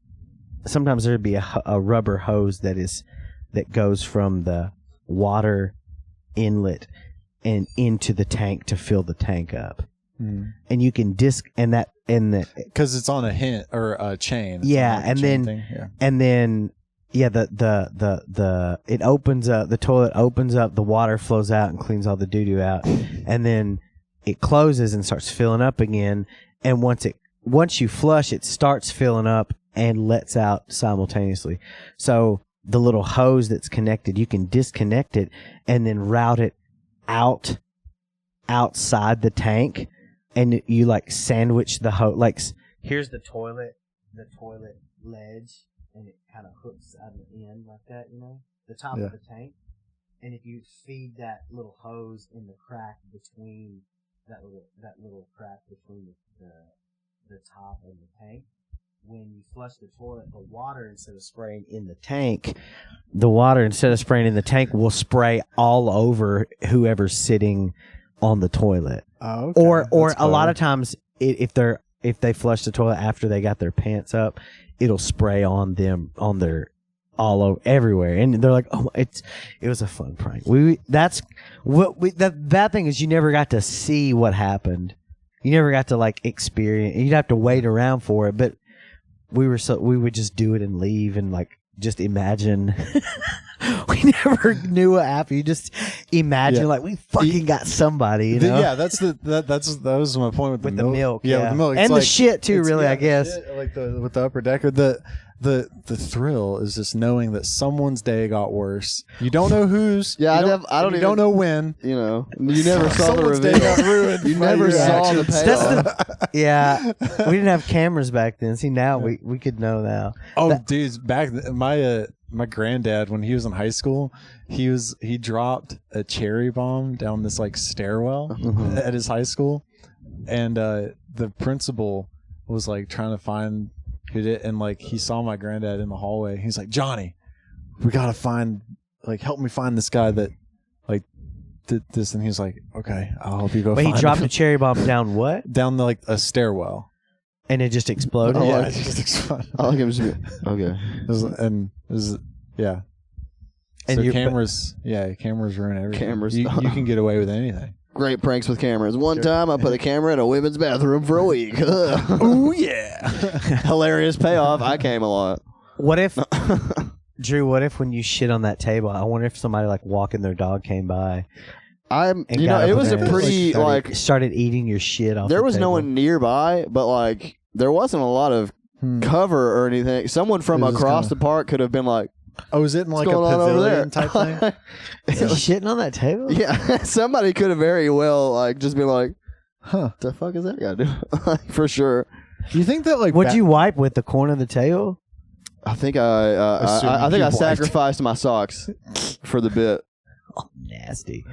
sometimes there'd be a rubber hose that goes from the water inlet and into the tank to fill the tank up. Mm. And you can Because it's on a hint or a chain. It's Yeah, on like a and chain then- thing. Yeah. and then it opens up, the toilet opens up, the water flows out and cleans all the doo-doo out, and then it closes and starts filling up again, and once you flush, it starts filling up and lets out simultaneously. So the little hose that's connected, you can disconnect it and then route it outside the tank, and you like sandwich the hose. Like, here's the toilet ledge, and it kind of hooks out of the end like that, the top of the tank. And if you feed that little hose in the crack between that little crack between the top and the tank, when you flush the toilet, the water instead of spraying in the tank will spray all over whoever's sitting on the toilet. Oh, okay. Or That's a lot clever. of times if they flush the toilet after they got their pants up, it'll spray on them, on their all over everywhere, and they're like, oh, it was a fun prank. The bad thing is you never got to see what happened. You never got to like experience. You'd have to wait around for it, but we would just do it and leave and like just imagine. We never knew what happened. You just imagine like we fucking got somebody. You know? Yeah, that was my point with the milk. Yeah, with the milk. It's and like, the shit too. Really, I guess. Shit, like with the upper decker, the thrill is just knowing that someone's day got worse. You don't know whose. Yeah, you don't know when. You know, you never saw the Someone's day reveal. got ruined. You never saw the payoff. Yeah, we didn't have cameras back then. See, now we could know now. Oh, dude, back my granddad, when he was in high school, he dropped a cherry bomb down this like stairwell at his high school, and the principal was like trying to find who did it, and like he saw my granddad in the hallway. He's like, Johnny, we gotta help me find this guy that like did this, and he was like, okay, I'll help you go. But find he dropped him. a cherry bomb down what? Down like a stairwell, and it just exploded. Oh, yeah, it just exploded. I like him just okay. Yeah. And So cameras ruin everything. Cameras. you can get away with anything. Great pranks with cameras. One time I put a camera in a women's bathroom for a week. Oh yeah. Hilarious payoff. I came a lot. What if, Drew? What if when you shit on that table? I wonder if somebody like walking their dog came by. It was a pretty started eating your shit off. There the was no table. one nearby, but like there wasn't a lot of cover or anything. Someone from across the park could have been like, "Oh, is it in like a going on over pavilion there?" type thing? Is he shitting on that table? Yeah, somebody could have very well like just been like, Huh? "The fuck is that guy doing?" For sure. Do you think that like What'd you wipe with, the corner of the table? I think I sacrificed my socks for the bit. Oh, nasty.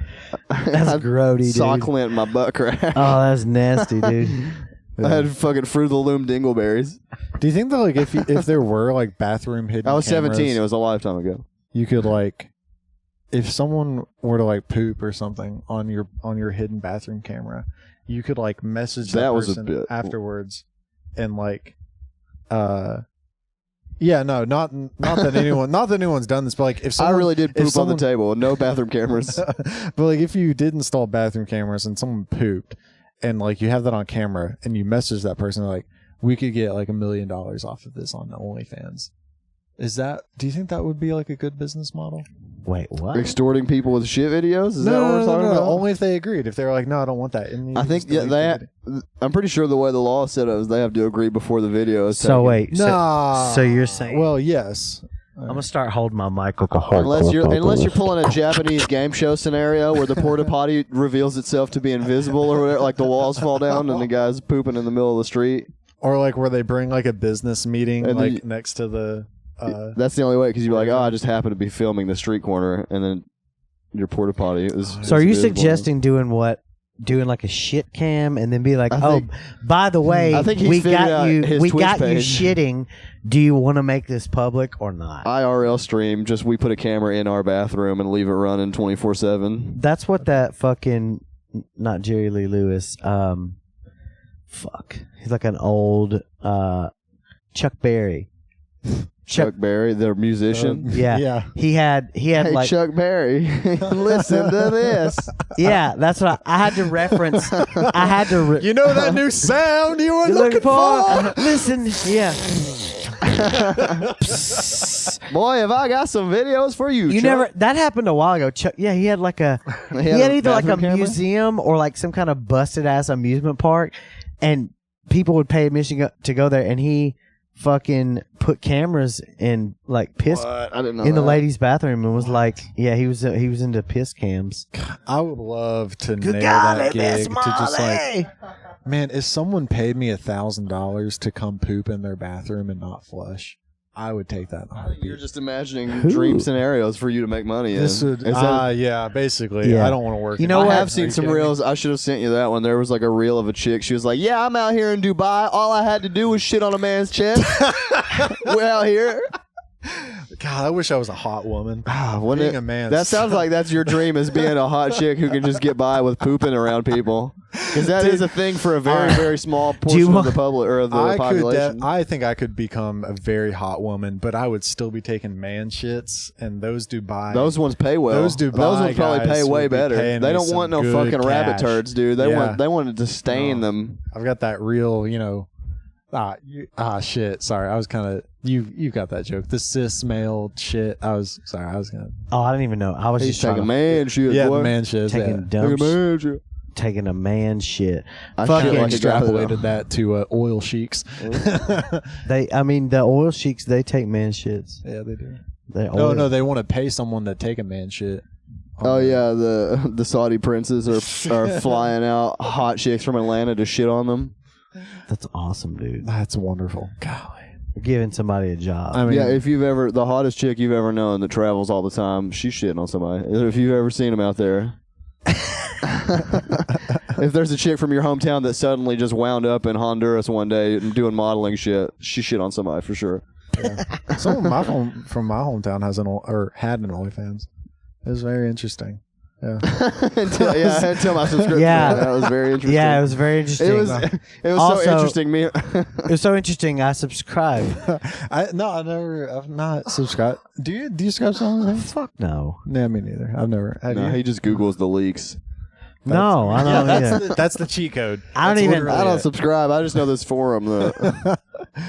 That's grody, dude. Sock lint in my butt crack. Oh, that's nasty, dude. I had fucking Fruit of the Loom dingleberries. Do you think that like if there were like bathroom hidden? I was cameras, 17. It was a lifetime ago. You could like, if someone were to like poop or something on your hidden bathroom camera, you could like message that was a person bit afterwards, and like, yeah, no, not that anyone's done this, but like if I someone, really did poop on the table. No bathroom cameras. but like if you did install bathroom cameras and someone pooped, and like you have that on camera and you message that person like, we could get like $1 million off of this on OnlyFans. Do you think that would be like a good business model? Wait, what? Extorting people with shit videos? Is that what we're talking about? Only if they agreed. If they were like, no, I don't want that. I think I'm pretty sure the way the law is set up is they have to agree before the video is So taken. wait, Nah. so you're saying? Well, yes. I'm gonna start holding my mic. Unless you're pulling a Japanese game show scenario where the porta potty reveals itself to be invisible or whatever, like the walls fall down and the guy's pooping in the middle of the street. Or like where they bring like a business meeting And like next to the. That's the only way, because you're like, oh, I just happened to be filming the street corner, and then your porta potty is. So are you suggesting doing like a shit cam and then be like, by the way, I think he's we figured got out you his we Twitch got you page. shitting. Do you want to make this public or not? IRL stream, just we put a camera in our bathroom and leave it running 24/7. That's what that fucking, not Jerry Lee Lewis. Fuck, he's like an old Chuck Berry. Chuck Berry, the musician. Yeah. Yeah. He had Hey, like Chuck Berry, listen to this. yeah. That's what I had to reference. I had to. You know that new sound you were You're looking for? Listen, yeah. Boy, have I got some videos for you. You Chuck. never. That happened a while ago. Chuck. Yeah, he had like a. He had either like a bathroom camera? museum or like some kind of busted ass amusement park, and people would pay admission to go there, and he fucking put cameras in like piss What? I didn't know in the that. ladies' bathroom and was like, yeah, he was into piss cams. I would love to Good nail golly, that Miss gig to just like, Molly. man, if someone paid me $1,000 to come poop in their bathroom and not flush, I would take that in a heartbeat. You're just imagining dream scenarios for you to make money in. This would, Is that- yeah, basically. Yeah. I don't want to work. You in know it. what? I have seen Are you some kidding me? reels. I should have sent you that one. There was like a reel of a chick. She was like, "Yeah, I'm out here in Dubai. All I had to do was shit on a man's chest. We're out here." God, I wish I was a hot woman. Wouldn't Being it- a man. That sounds like that's your dream, is being a hot chick who can just get by with pooping around people. Because that is a thing for a very, very small portion of the public or of the population. I think I could become a very hot woman, but I would still be taking man shits, and those Dubai. Those ones pay well. Those Dubai ones probably guys pay way would be better. paying They me don't some want no good fucking rabbit cash. turds, dude. They Yeah. wanted to stain No. them. I've got that real, Shit. Sorry, I was kind of you got that joke. The cis male shit. I was gonna. Oh, I didn't even know. I was He's just trying taking to man shit. Yeah, boy. the man shit. taking Yeah. dumb Taking man shit. taking a man shit. I Fucking shit like a guy, though. Extrapolated that to oil sheiks. The oil sheiks, they take man shits. Yeah, they do. They No, they want to pay someone to take a man shit. Oh yeah, the Saudi princes are flying out hot chicks from Atlanta to shit on them. That's awesome, dude. That's wonderful. Golly. You're giving somebody a job. I mean, Yeah, if you've ever the hottest chick you've ever known that travels all the time, she's shitting on somebody. If you've ever seen them out there. If there's a chick from your hometown that suddenly just wound up in Honduras one day and doing modeling shit, she shit on somebody for sure. someone from my hometown had an OnlyFans. It was very interesting. Yeah. until my subscription. Yeah. That was very interesting. Yeah, it was very interesting. It was Also- so interesting. It was so interesting. I subscribed. I've not subscribed. Do you subscribe to OnlyFans? Fuck no. Nah, me neither. I've never. Have No, you? he just Googles the leaks. No, I don't either. That's the cheat code. I don't That's even- literally I don't it. subscribe. I just know this forum.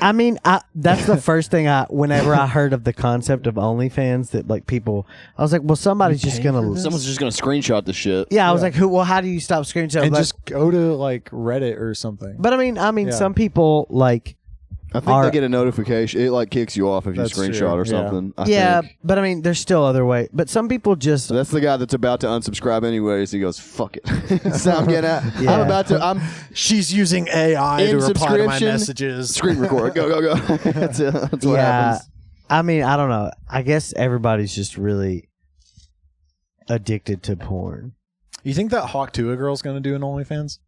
I mean, that's the first thing whenever I heard of the concept of OnlyFans, that like people, I was like, well, somebody's just paying for gonna. this? Someone's just gonna screenshot the shit. Yeah, I was like, who? Well, how do you stop screenshotting? And Like, just go to like Reddit or something. but I mean, Yeah. some people like. I think they get a notification. It like kicks you off if you That's screenshot true, or yeah. something. I Yeah, think. but I mean, there's still other ways. But some people just. So that's the guy that's about to unsubscribe anyways. He goes, "Fuck it." So I'm getting at. Yeah. I'm about to. I'm She's using AI In to reply to my subscription, messages. screen record. Go. That's what Yeah, happens. I mean, I don't know. I guess everybody's just really addicted to porn. You think that Hawk Tuah girl's gonna do an OnlyFans?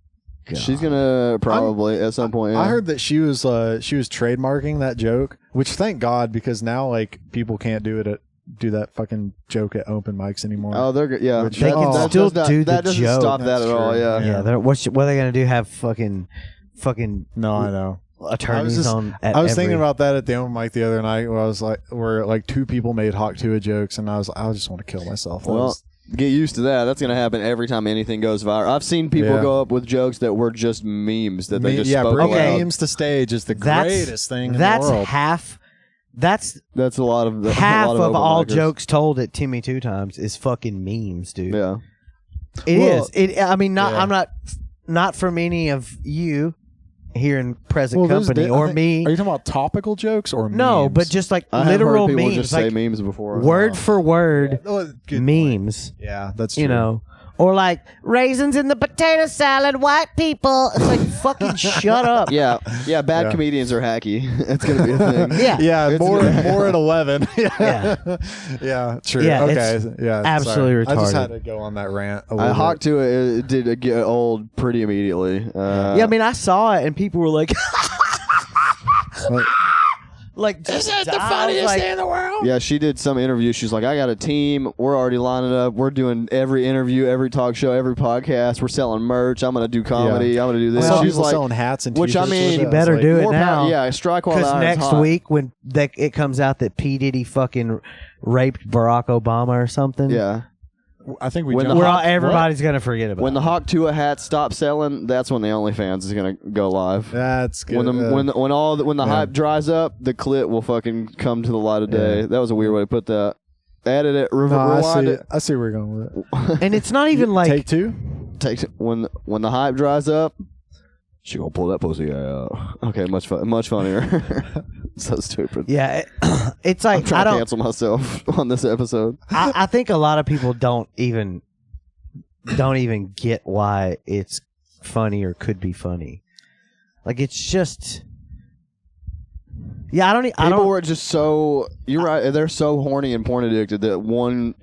She's gonna probably at some point. Yeah. I heard that she was trademarking that joke, which thank God, because now like people can't do that fucking joke at open mics anymore. Oh, they're good. Yeah, Which- They can that still does not- do the that doesn't joke. stop that That's at all. true. Yeah. Yeah, what are they gonna do? Have fucking No, I know. attorneys just- on? At I was every, thinking about that at the open mic the other night, where like two people made Hawk Tuah jokes, and I just want to kill myself. That Well, was- get used to that. That's gonna happen every time anything goes viral. I've seen people Yeah. go up with jokes that were just memes that they just spoke bringing Okay. aloud. memes to stage is the That's- greatest thing in That's the world. half. That's That's a lot of half a lot of open all micers. jokes told at Timmy Two Times is fucking memes, dude. Yeah. It Well, is. I mean, yeah. I'm not from any of you here in present Well, company I or think- me. Are you talking about topical jokes or No, memes? but just like I have literal heard people memes, just like say memes before. word for word Oh, good point. memes. Yeah, that's true. You know, or like raisins in the potato salad, white people. It's like fucking shut up. Yeah, bad Yeah. comedians are hacky. It's gonna be a thing. Yeah. Yeah, It's- more at 11. Yeah. Yeah, true. Yeah, okay. it's Yeah, absolutely sorry. I just retarded. had to go on that rant. A I little Hawk bit. to it did get old pretty immediately. Yeah, I mean, I saw it and people were like, Like, like this is the funniest thing in the world. Yeah, she did some interview. She's like, I got a team. We're already lining up. We're doing every interview, every talk show, every podcast. We're selling merch. I'm going to do comedy. Yeah. I'm going to do I this. saw She's people like, selling hats and which I t-shirts mean, and you shit. better It's do it more now. yeah, strike while the Because iron's next hot. week when it comes out that P. Diddy fucking raped Barack Obama or something, Yeah. I think we When the jumped- Hawk- everybody's gonna forget about When the it. Hawk Tua hats stop selling, that's when the OnlyFans is going to go live. That's good. When the yeah. hype dries up, the clit will fucking come to the light of day. Yeah. That was a weird way to put that. Edit it, No, rewind it. I see where you're going with it. and it's not even like Take two. Takes when the hype dries up, she gonna pull that pussy out. Okay, much funnier. So stupid. yeah, it's I'm like trying I to don't. cancel myself on this episode. I think a lot of people don't even get why it's funny or could be funny. Like it's just. Yeah, I People don't. were just so. You're right. They're so horny and porn addicted that one,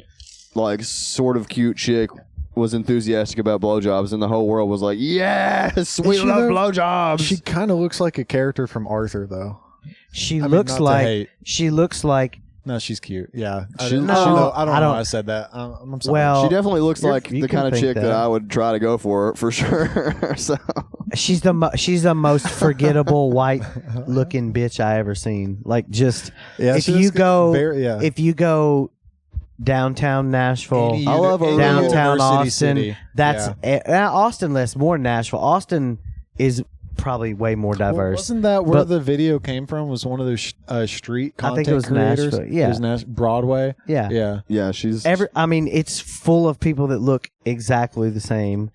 like, sort of cute chick was enthusiastic about blowjobs, and the whole world was like, "Yes, we she love though? blowjobs." She kind of looks like a character from Arthur, though. She I mean, looks not to like hate. she looks like. No, she's cute. Yeah. She- I don't No, know I why don't- I said that. I'm sorry. Well, She definitely looks you're- like you the can kind of think chick that that. I would try to go for sure. So she's the most forgettable white looking bitch I ever seen. Like just yeah, if she you looks good. go Very, yeah. if you go downtown Nashville, Any I love a any little- downtown University Austin, city. that's Austin less more Nashville. Austin is probably way more Well, diverse. wasn't that where But- the video came from? Was one of those street content I think it was creators? Nashville. Yeah. It was Broadway. Yeah. Yeah. Yeah, she's I mean, it's full of people that look exactly the same,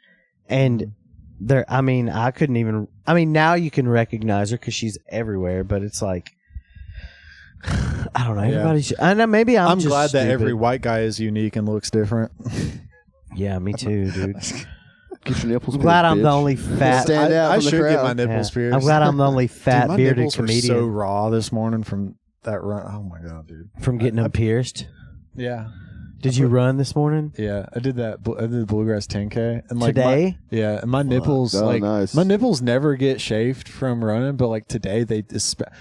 and there. I mean, I couldn't even. I mean, now you can recognize her because she's everywhere, but it's like, I don't know. Everybody should. I know. Maybe I'm just glad that stupid. every white guy is unique and looks different. Yeah, me too, dude. get your nipples. I'm glad I'm bitch. the only fat. Stand out I from the should get crowd. my nipples Yeah. pierced. I'm glad I'm the only fat Dude, my bearded nipples comedian were so raw this morning from that run. Oh my god, dude. from getting them pierced. Yeah. Did you run this morning? Yeah, I did that. I did the Bluegrass 10K, and like Today? and my nipples, Oh, like nice. my nipples never get shaved from running, but like today they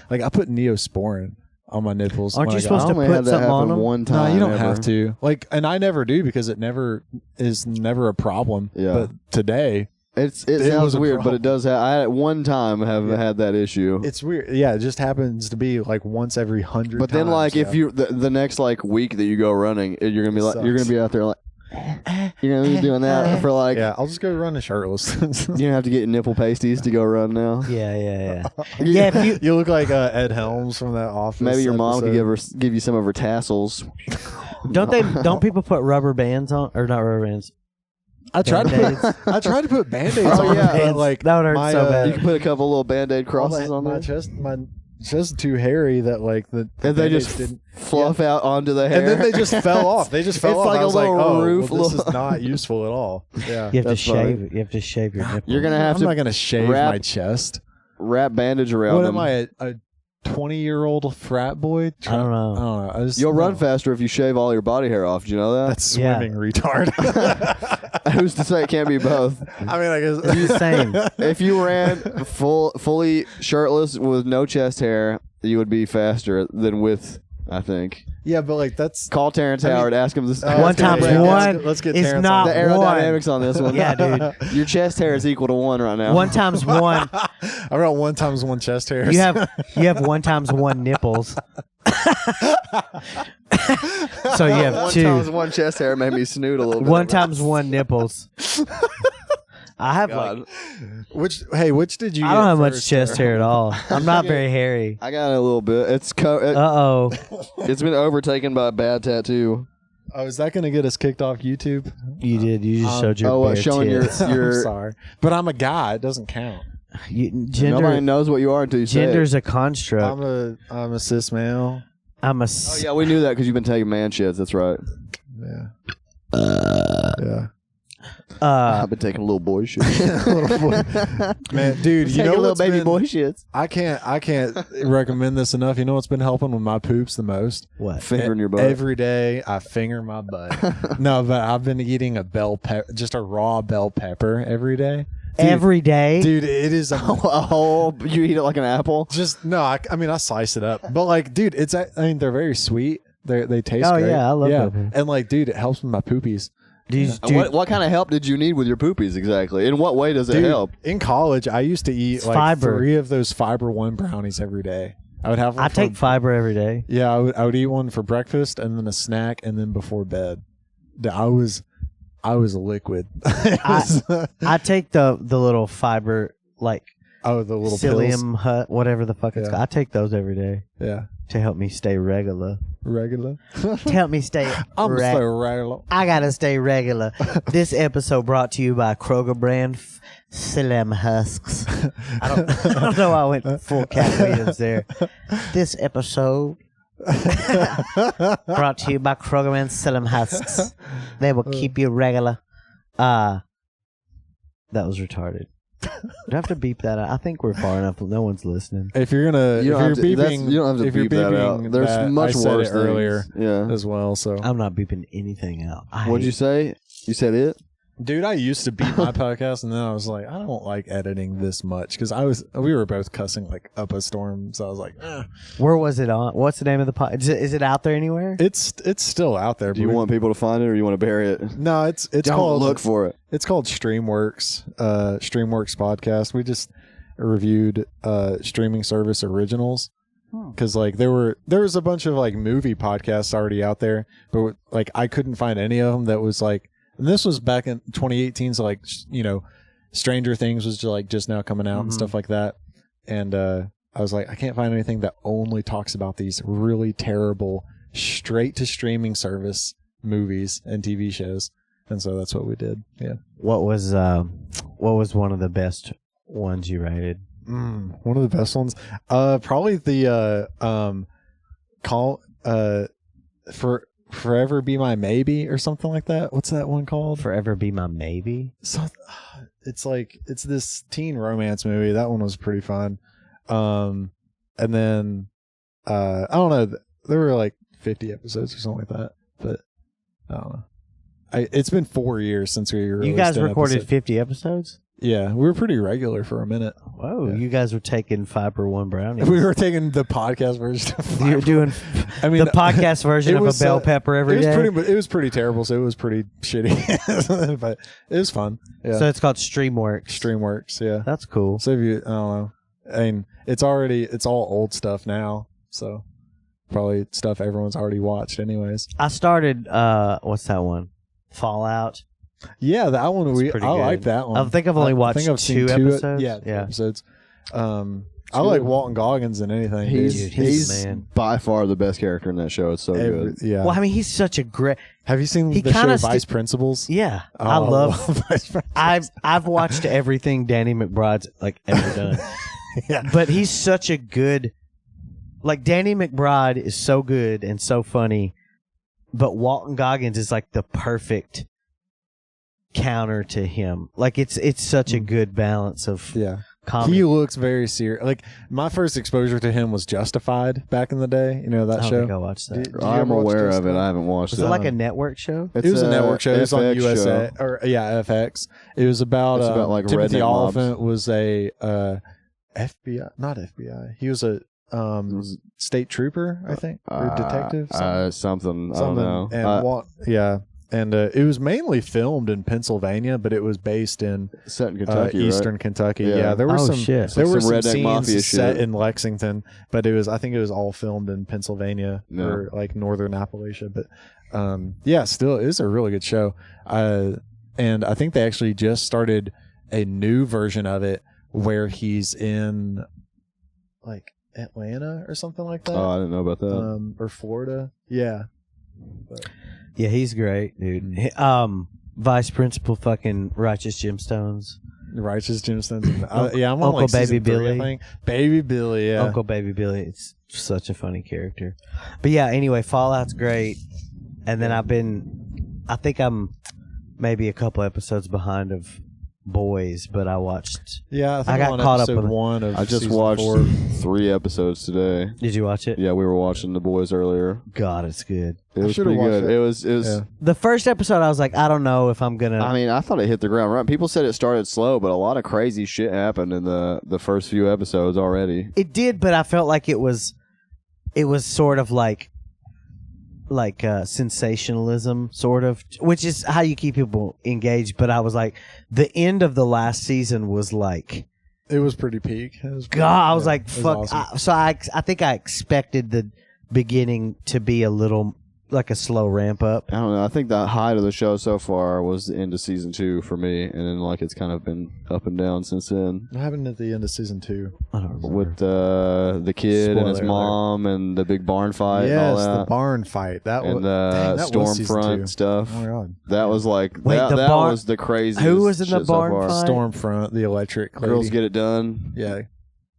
like I put Neosporin on my nipples. Aren't when you I supposed I to only put had that something on happen them? one No, time. you don't ever. have to. Like, and I never do because it never is never a problem. Yeah. But today, It was sounds a weird, but problem. it does. I at one time have had that issue. it's weird. Yeah, it just happens to be like once every 100. But then, times, like, if yeah. you the next like week that you go running, you're gonna be like, you're Sucks. gonna be out there like, you're gonna be doing that for like. yeah, I'll just go running shirtless. You don't have to get nipple pasties to go run now. Yeah. Yeah, if you You look like Ed Helms from that Office. Maybe your mom could episode. give you some of her tassels. don't people put rubber bands on or not rubber bands? I tried Band-Aids. I tried to put Band-Aids Oh, on, yeah. but like That would hurt my, so bad. You can put a couple little Band-Aid crosses on my there, chest, my chest too hairy that like the and they Band-Aids just didn't. fluff out onto the hair. And then they just fell off. They just fell It's off. like I a was like, little oh, roof, well, this little- is not useful at all. Yeah. You have to That's funny. shave it. You have to shave your nipple. You're gonna have I'm to not gonna shave wrap- my chest. wrap bandage around What them. am I, a 20-year-old frat boy? I don't know. I don't know. I just, You'll run no. faster if you shave all your body hair off. Did you know that? That's Yeah. swimming, retard. Who's to say it can't be both? I mean, I guess It's the same. If you ran fully shirtless with no chest hair, you would be faster than with. I think. Yeah, but like that's Call Terrence Howard. Ask him this. One times one Let's get is Terrence not the on. aerodynamics on this one. Yeah, dude. Your chest hair is equal to 1 right now. 1 times 1. I got 1 times 1 chest hairs. You have 1 times 1 nipples. So you have 1 2. times 1 chest hair made me snoot a little bit. 1 times 1 nipples. I have God. like Which did you? I don't get have much first, chest hair at all. I'm not very hairy. I got a little bit. It's Uh-oh. it's been overtaken by a bad tattoo. Oh, is that going to get us kicked off YouTube? You did. You just showed your bare showing tits. I'm your. sorry, but I'm a guy. It doesn't count. Nobody Gender, knows what you are until you say it. gender's a construct. I'm a cis male. I'm a. Oh yeah, we knew that because you've been taking man shits. That's right. Yeah. Yeah. I've been taking little boy shit. Man, dude, you know little what's baby been- boy shits. I can't recommend this enough. You know what's been helping with my poops the most? What? Fingering your butt. Every day I finger my butt. No, but I've been eating a bell pepper, just a raw bell pepper every day. Every day? Dude, it is A whole. You eat it like an apple. just no. I mean, I slice it up, but like, dude, they're very sweet. They taste. Oh, great. yeah, I love pepper. And like, dude, it helps with my poopies. Dude, What kind of help did you need with your poopies exactly? In what way does it Dude, help? in college, I used to eat It's like fiber. 3 of those Fiber One brownies every day. I would have one I for- take fiber every day. Yeah, I would eat one for breakfast and then a snack and then before bed. I was a liquid. I take the little fiber, like oh, the little pills. psyllium hut, whatever the fuck it's Yeah. called. I take those every day Yeah, to help me stay regular. regular. To help me stay I'm reg- so regular. I gotta stay regular. This episode brought to you by Kroger brand Psyllium husks. I don't know why I went full Cat Williams there. This episode brought to you by Kroger brand Psyllium husks. They will keep you regular. That was retarded. Do I have to beep that out? I think we're far enough. No one's listening. If you're gonna, You if don't you're have to, that's- beeping, you don't have to if you're beep that beeping out. There's that, much I said worse it earlier things. Yeah. as well. So, I'm not beeping anything out. What'd you say? You said it? dude, I used to beep my podcast, and then I was like, I don't like editing this much because we were both cussing like up a storm. So I was like, Where was it on? What's the name of the pod? Is it out there anywhere? it's still out there. Do you want people to find it or you want to bury it? No, it's Don't called look for it. It's called Streamworks. Streamworks podcast. We just reviewed streaming service originals because like there was a bunch of like movie podcasts already out there, but like I couldn't find any of them that was like. And this was back in 2018, so like Stranger Things was just now coming out and stuff like that. And I was like, I can't find anything that only talks about these really terrible straight to streaming service movies and TV shows. And so that's what we did. Yeah. What was one of the best ones you rated? One of the best ones, probably the Forever Be My Maybe or something like that. What's that one called? Forever Be My Maybe. So it's this teen romance movie. That one was pretty fun. And then I don't know. There were like 50 episodes or something like that, but I don't know. It's been 4 years since we released. You guys recorded episode. 50 episodes? Yeah, we were pretty regular for a minute. Whoa, Yeah. You guys were taking Fiber One brownies. We were taking the podcast version of You're doing I mean, the podcast version of a bell pepper every day. It was pretty terrible, so it was pretty shitty. But it was fun. Yeah. So it's called Streamworks. Streamworks, yeah. That's cool. So if you, I don't know. I mean, it's all old stuff now, so probably stuff everyone's already watched anyways. I started, what's that one? Fallout. Yeah, that one I like that one. I think I've only watched two episodes. Yeah, yeah. episodes. I like Walton Goggins in anything. He's man. by far the best character in that show. It's so good. Yeah. Well, I mean, he's such a great. Have you seen He the show kinda Vice Principals? Yeah, Oh, I love. Vice Principals. I've watched everything Danny McBride's ever done. Yeah. But he's such a good. Like Danny McBride is so good and so funny, but Walton Goggins is like the perfect counter to him. Like it's such a good balance of comedy. He looks very serious. Like my first exposure to him was Justified back in the day. You know that I don't show? think I watched that. Did you I'm ever watch aware of Justified? it. I haven't watched Was it. it like a network show? It was a network show. It was on FX USA show. or FX. It was about, It's about, like, Timothy redneck mobs. Oliphant was a FBI, not FBI. He was a state trooper, I think, or detective. Something. I don't know. And and it was mainly filmed in Pennsylvania, but it was based in Set in Kentucky, Eastern right? Kentucky. Yeah. Yeah, there were some. Shit. There were Some some redneck scenes mafia set shit. in Lexington, but I think it was all filmed in Pennsylvania or like northern Appalachia. But still, it is a really good show. And I think they actually just started a new version of it where he's in like Atlanta or something like that. Oh, I didn't know about that. Or Florida. Yeah. Yeah, he's great, dude. Vice Principal, fucking Righteous Gemstones. Righteous Gemstones. I'm on Uncle like Baby season 3, Billy. I think. Baby Billy, yeah. Uncle Baby Billy. It's such a funny character. But yeah, anyway, Fallout's great. And then I think I'm maybe a couple episodes behind of Boys, but I watched. Yeah, I think I got I'm on caught up episode with it. 1 of I just season watched 4. 3 episodes today. Did you watch it? Yeah, we were watching The Boys earlier. God, it's good. It was should've pretty good. watched it. It was. Yeah. The first episode, I was like, I don't know if I'm gonna. I mean, I thought it hit the ground running. People said it started slow, but a lot of crazy shit happened in the first few episodes already. It did, but I felt like it was sort of like sensationalism, sort of, which is how you keep people engaged. But I was like, the end of the last season was like, It was pretty peak. It was pretty, God, I was like, it was fuck. awesome. I think I expected the beginning to be a little like a slow ramp up. I don't know. I think the height of the show so far was the end of season 2 for me, and then it's kind of been up and down since then. What happened at the end of season 2? I don't remember. With the kid and his Spoiler mom and the big barn fight Yes, and all the that. barn fight. That And was the Stormfront stuff. Oh my god. That was like Wait, that the barn- was the craziest. Who was in the shit so barn far. fight? Stormfront, the electric lady. Girls Get It Done. Yeah.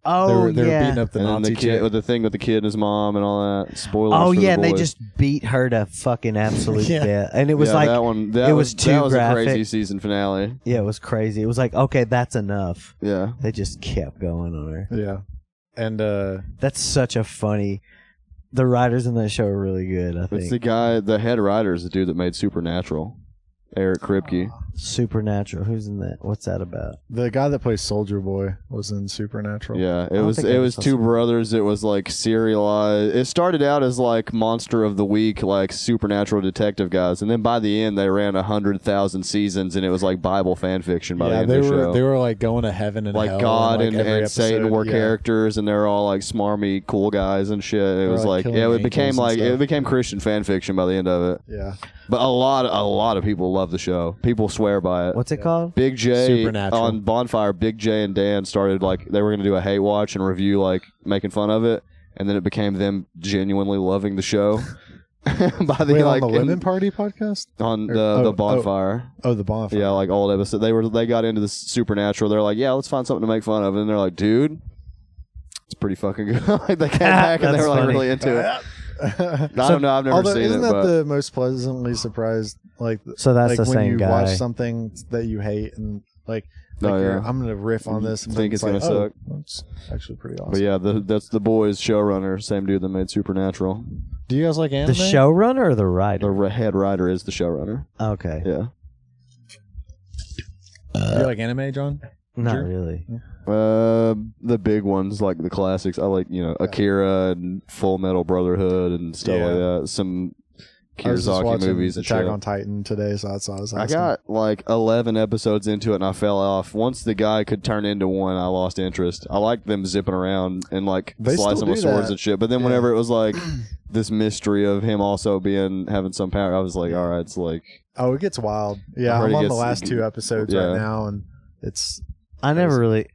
Oh, they were yeah. beating up the And then Nazi the kid chick. with the thing with the kid and his mom and all that. Spoilers. Oh for yeah, and the they boys. just beat her to fucking absolute Yeah. death, and it was Yeah, like that one. That it was too that was graphic. a crazy season finale. Yeah, it was crazy. It was like, okay, that's enough. Yeah. They just kept going on her. Yeah. And That's such a funny. The writers in that show are really good. I It's the think. guy. The head writer is the dude that made Supernatural. Eric Kripke. Supernatural. Who's in that? What's that about? the guy that plays Soldier Boy was in Supernatural. Yeah, don't think I it ever was saw two Super- brothers. It was like serialized. It started out as like Monster of the Week, like supernatural detective guys, and then by the end they ran 100,000 seasons, and it was like Bible fan fiction by the end they of the were show. they were like going to heaven and like hell God in, like, every and episode. Satan were Yeah. characters, and they're all like smarmy, cool guys and shit. It was like like killing it became angels and like it stuff. became Christian fan fiction by the end of it. Yeah. But a lot of people love the show. People swear by it. What's it called? Big J Supernatural. on Bonfire. Big J and Dan started like they were going to do a hate watch and review, like making fun of it, and then it became them genuinely loving the show. By the Wait, like on the Women Party podcast? on Or- the Bonfire. Oh, the Bonfire. Yeah, like old episode. They got into this Supernatural. They're like, yeah, let's find something to make fun of, and they're like, dude, it's pretty fucking good. Like they came back and they That's were like funny. really into it. I don't know. I've never Although, seen isn't it, that but the most pleasantly surprised? Like, So that's like the when same you guy. watch something that you hate and like Oh, you're, yeah. I'm gonna riff on this and Think then it's like, gonna suck. That's actually pretty awesome. but yeah, that's the boys showrunner, same dude that made Supernatural. Do you guys like anime? The showrunner or the writer? The head writer is the showrunner. Okay. Yeah. You like anime, John? Not Sure. really. The big ones like the classics. I like Akira and Full Metal Brotherhood and stuff Yeah. like that. Some I was just Kiyosaki watching movies and Attack shit. on Titan today, so that's why I was I asking. got like 11 episodes into it and I fell off. Once the guy could turn into one, I lost interest. I liked them zipping around and like They still slicing with do swords that. and shit. But then Yeah. whenever it was like this mystery of him also having some power, I was like, all right, it's like Oh, it gets wild. Yeah, I heard I'm it on the gets- last 2 episodes yeah. right now, and it's I never really.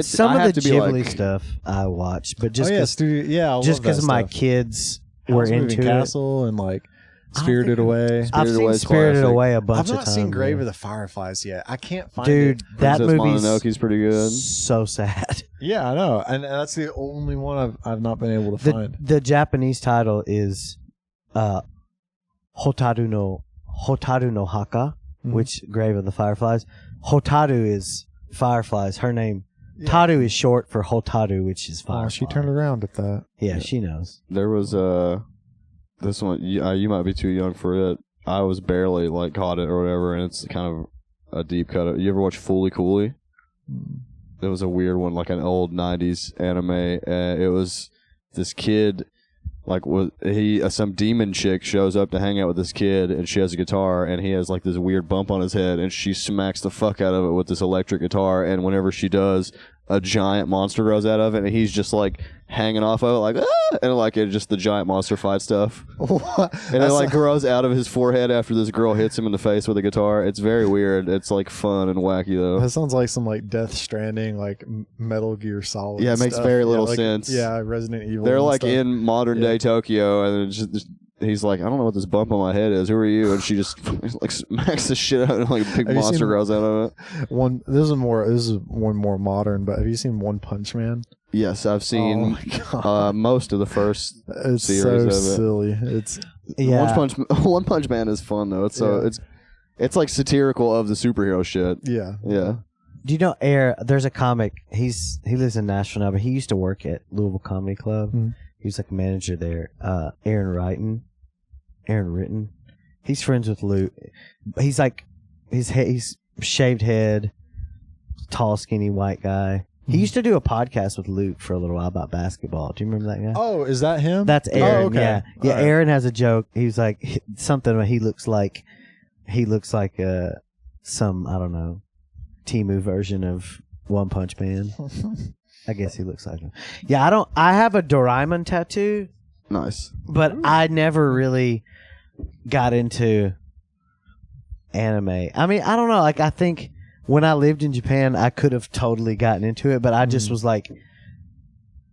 Some I of have the to be Ghibli like- stuff I watched, but just oh yeah, because studio. Yeah, I love that my stuff. kids House were Moving into it. Castle and like I don't Spirited think Away. I've Spirited seen Away's Spirited classic. Away a bunch I've of not times. seen Grave man. of the Fireflies yet. I can't find Dude, it. that Princess movie's Mononoke's pretty good. so sad. Yeah, I know, and that's the only one I've not been able to find. The Japanese title is Hotaru no Haka, Mhm. which Grave of the Fireflies. Hotaru is fireflies. Her name Yeah. Taru is short for Hotaru, which is Oh, fireflies. she turned around at that. Yeah, she knows. There was this one. You might be too young for it. I was barely like caught it or whatever, and it's kind of a deep cut. You ever watch Fooly Cooley? It was a weird one, like an old '90s anime. It was this kid, like some demon chick shows up to hang out with this kid, and she has a guitar, and he has like this weird bump on his head, and she smacks the fuck out of it with this electric guitar, and whenever she does, a giant monster grows out of it, and he's just like hanging off of it, like ah! And like it just the giant monster fight stuff. What? And it like grows out of his forehead after this girl hits him in the face with a guitar. It's very weird. It's like fun and wacky though. That sounds like some like Death Stranding, like Metal Gear Solid. Yeah, it makes stuff. very little like, sense. Yeah, Resident Evil. They're and like stuff. in modern day Tokyo, and it's just, he's like, I don't know what this bump on my head is. Who are you? And she just like smacks the shit out, and like a big Have you monster seen- grows out of it. one. This is one more modern. But have you seen One Punch Man? Yes, I've Oh seen my god, most of the first. it's series so of it. silly. It's Yeah. One Punch Man is fun though. It's so Yeah. it's like satirical of the superhero shit. yeah. Yeah. Do you know there's a comic. He lives in Nashville now, but he used to work at Louisville Comedy Club. Mhm. He was like a manager there. Aaron Ritten. He's friends with Luke. He's like he's shaved head, tall, skinny white guy. He used to do a podcast with Luke for a little while about basketball. Do you remember that guy? Oh, is that him? That's Aaron. Oh, okay. Yeah. All right. Aaron has a joke. He's like something. He looks like some I don't know, Temu version of One Punch Man. I guess he looks like him. Yeah, I have a Doraemon tattoo, Nice. but I never really got into anime. I mean, I don't know. Like, I think when I lived in Japan, I could have totally gotten into it, but I just was like,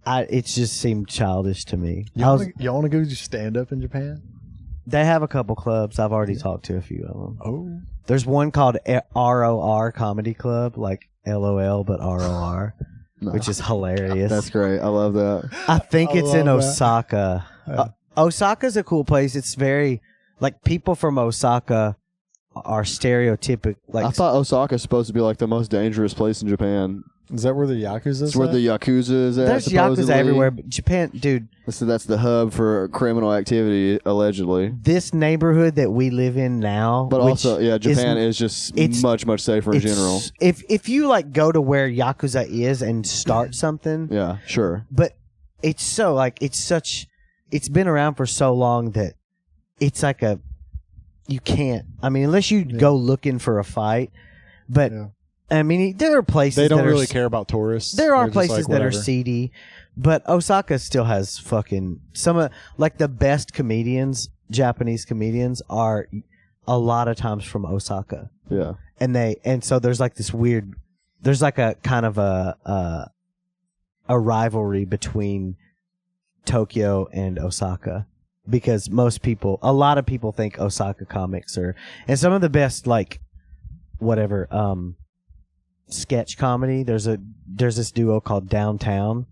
it just seemed childish to me. Y'all want to go do stand up in Japan? They have a couple clubs. I've already talked to a few of them. Oh, There's one called ROR Comedy Club, like LOL, but ROR, No. which is hilarious. That's great. I love that. I think I it's in love that. Osaka. Yeah. Osaka's a cool place. It's very, like, people from Osaka are stereotypic. Like, I thought Osaka's supposed to be like the most dangerous place in Japan. is that where the Yakuza is? It's where the Yakuza is at. there's supposedly. Yakuza everywhere. But Japan, dude, So that's the hub for criminal activity, allegedly. this neighborhood that we live in now. But which also, yeah, Japan is is just it's- much, much safer in it's- general. If you like go to where Yakuza is and start something, Yeah, sure. but it's so like it's been around for so long that it's like you can't. I mean, unless you go looking for a fight, but Yeah. I mean, there are places They don't that really are, care about tourists. There are They're just places like, that are whatever. seedy, but Osaka still has fucking some of like the best comedians. Japanese comedians are a lot of times from Osaka. Yeah. And so there's like this weird, there's like a kind of a rivalry between Tokyo and Osaka, because a lot of people think Osaka comics are, and some of the best, like, whatever, sketch comedy. There's this duo called Downtown.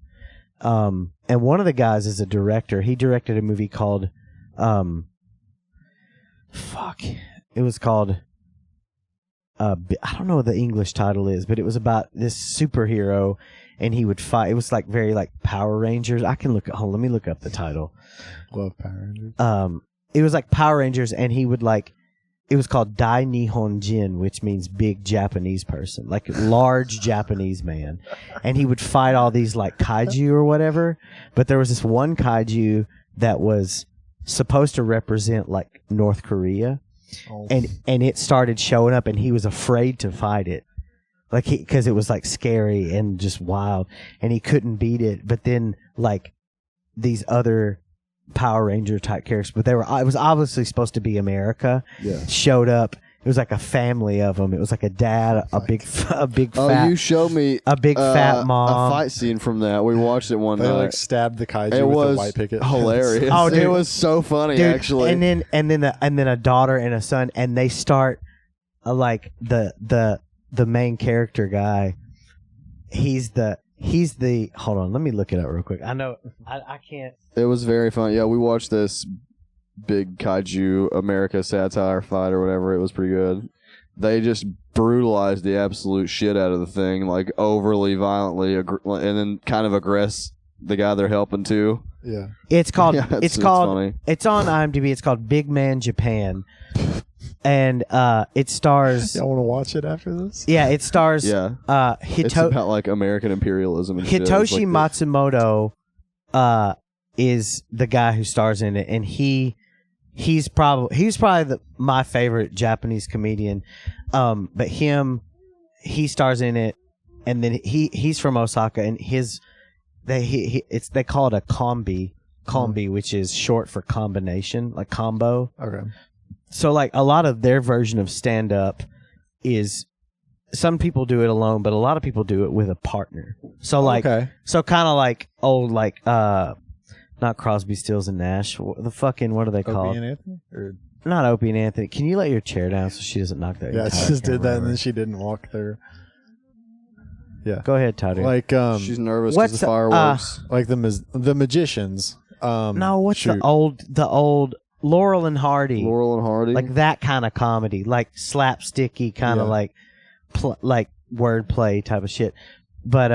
And one of the guys is a director. He directed a movie called, it was called, I don't know what the English title is, but it was about this superhero, and he would fight. It was like very like Power Rangers. Let me look up the title. Love Power Rangers. It was like Power Rangers, and he would like, it was called Dai Nihon Jin, which means big Japanese person, like large Japanese man. And he would fight all these like kaiju or whatever. But there was this one kaiju that was supposed to represent like North Korea. Oh. And it started showing up, and he was afraid to fight it. Like, because it was like scary and just wild, and he couldn't beat it. But then like these other Power Ranger type characters, but it was obviously supposed to be America. Yeah. Showed up. It was like a family of them. It was like a dad, a big fat. You showed me a big fat mom. A fight scene from that. We watched it one They night. like stabbed the kaiju It with was the white picket. hilarious. Oh, dude. It was so funny, Dude, actually. and then a daughter and a son, and they start like the main character guy. He's the hold on, let me look it up real quick. I know I can't. It was very fun. Yeah, we watched this big kaiju America satire fight or whatever. It was pretty good. They just brutalized the absolute shit out of the thing, like overly violently, and then kind of aggress the guy they're helping too. Yeah. It's called. Yeah, it's called. funny. It's on IMDb. It's called Big Man Japan, and it stars. Y'all want to watch it after this? Yeah, it stars. Yeah. It's Hitoshi about like American imperialism and shit. It's Hitoshi like Matsumoto is the guy who stars in it, and he's probably my favorite Japanese comedian. But he stars in it, and then he's from Osaka, and they call it a kombi, which is short for combination, like combo. Okay. So like a lot of their version of stand up is, some people do it alone, but a lot of people do it with a partner. So like, so kind of like old, like, not Crosby, Stills and Nash. What are they called? Opie and Anthony? Or... Not Opie and Anthony. Can you let your chair down so she doesn't knock that? Yeah, she just did that, and then she didn't walk there. Yeah. Go ahead, Todd. Like, she's nervous because of fireworks. like the magicians. No, what's the old Laurel and Hardy? Laurel and Hardy, like that kind of comedy, like slapsticky kind of like wordplay type of shit. But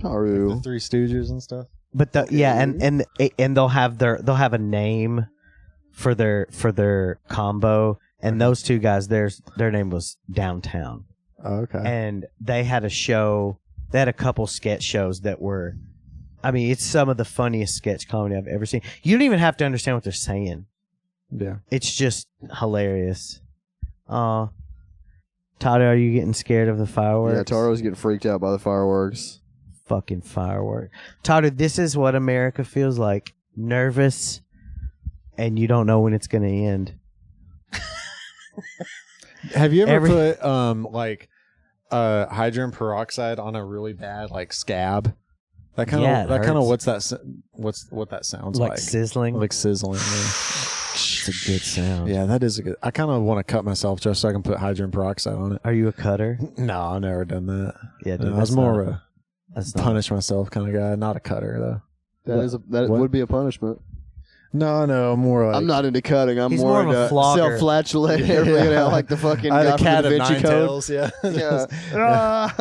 Haru, the Three Stooges and stuff. But and they'll have a name for their combo, and those two guys, their name was Downtown. Oh, okay. And they had a show. They had a couple sketch shows that were, I mean, it's some of the funniest sketch comedy I've ever seen. You don't even have to understand what they're saying. Yeah. It's just hilarious. Todd, are you getting scared of the fireworks? Yeah, Taro's getting freaked out by the fireworks. Fucking firework. Todd, this is what America feels like. Nervous, and you don't know when it's going to end. Have you ever put like hydrogen peroxide on a really bad like scab? That kind of what that sounds like. Sizzling? Like sizzling. It's a good sound. Yeah, that is a good. I kind of want to cut myself just so I can put hydrogen peroxide on it. Are you a cutter? No, I've never done that. Yeah, dude, I was more of a That's punish myself kind of guy, not a cutter though. That would be a punishment. No, more like I'm not into cutting. I'm He's more more of a into flogger. self-flatulate. You know, like the fucking guy the from cat the of Da Vinci nine Code. tails. Yeah. Yeah.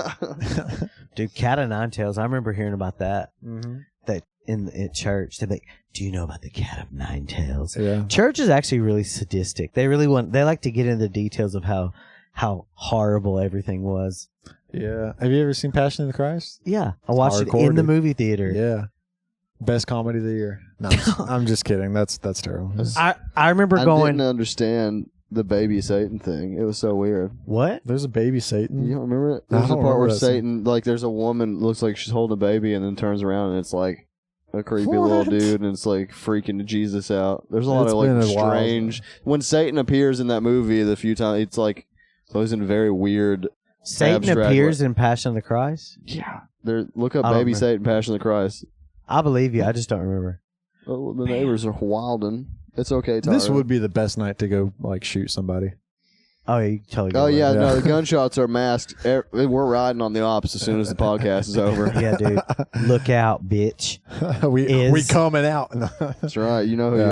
Dude, Cat of Nine Tails. I remember hearing about that. Mm-hmm. That at church, they're like, "Do you know about the Cat of Nine Tails?" Yeah. Church is actually really sadistic. They like to get into the details of how horrible everything was. Yeah. Have you ever seen Passion of the Christ? Yeah, I watched it hardcore, in the dude. movie theater. Yeah. Best comedy of the year. No, I'm just kidding. That's terrible. I remember going. didn't understand the baby Satan thing. It was so weird. What? There's a baby Satan. You don't remember it? I There's a don't part where remember that Satan, like, there's a woman looks like she's holding a baby and then turns around and it's like a creepy little dude, and it's like freaking Jesus out. There's a lot of like strange. When Satan appears in that movie, the few times it's like always in very weird. Satan appears in Passion of the Christ. Yeah, look up Baby Satan, Passion of the Christ. I believe you. I just don't remember. Oh, the neighbors are wildin'. It's okay, Tyra. This would be the best night to go like shoot somebody. Oh, yeah, you can totally. Oh yeah, no, the gunshots are masked. We're riding on the ops as soon as the podcast is over. Yeah, dude. Look out, bitch. we coming out. That's right. You know who you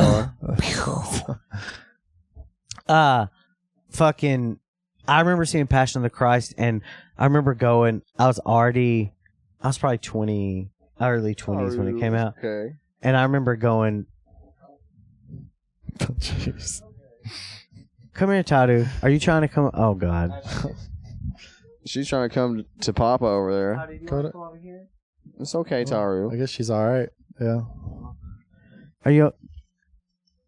are. Fucking. I remember seeing Passion of the Christ, and I remember going. I was probably 20, early 20s when it came out. Okay. And I remember going. Jeez. Come here, Tadu. Are you trying to come? Oh God. She's trying to come to Papa over there. Tadu, do you want to come over here? It's okay, Taru. I guess she's all right. Yeah. Are you?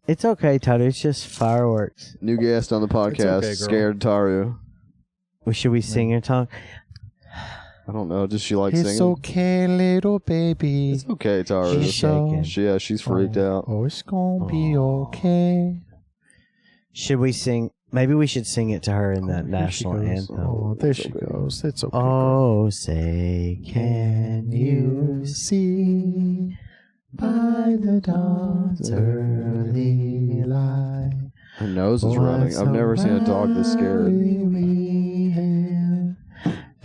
It's okay, Tadu. It's just fireworks. New guest on the podcast. Okay, Scared Taru. Well, should we sing her song? I don't know. Does she like singing? It's okay, little baby. It's okay, Taru. She's shaking. She's freaked out. Oh, it's gonna be okay. Should we sing? Maybe we should sing it to her in the national anthem. Oh, there she goes. It's okay. Oh, say, can you see by the dawn's early light? Her nose is running. I've never seen a dog this scared.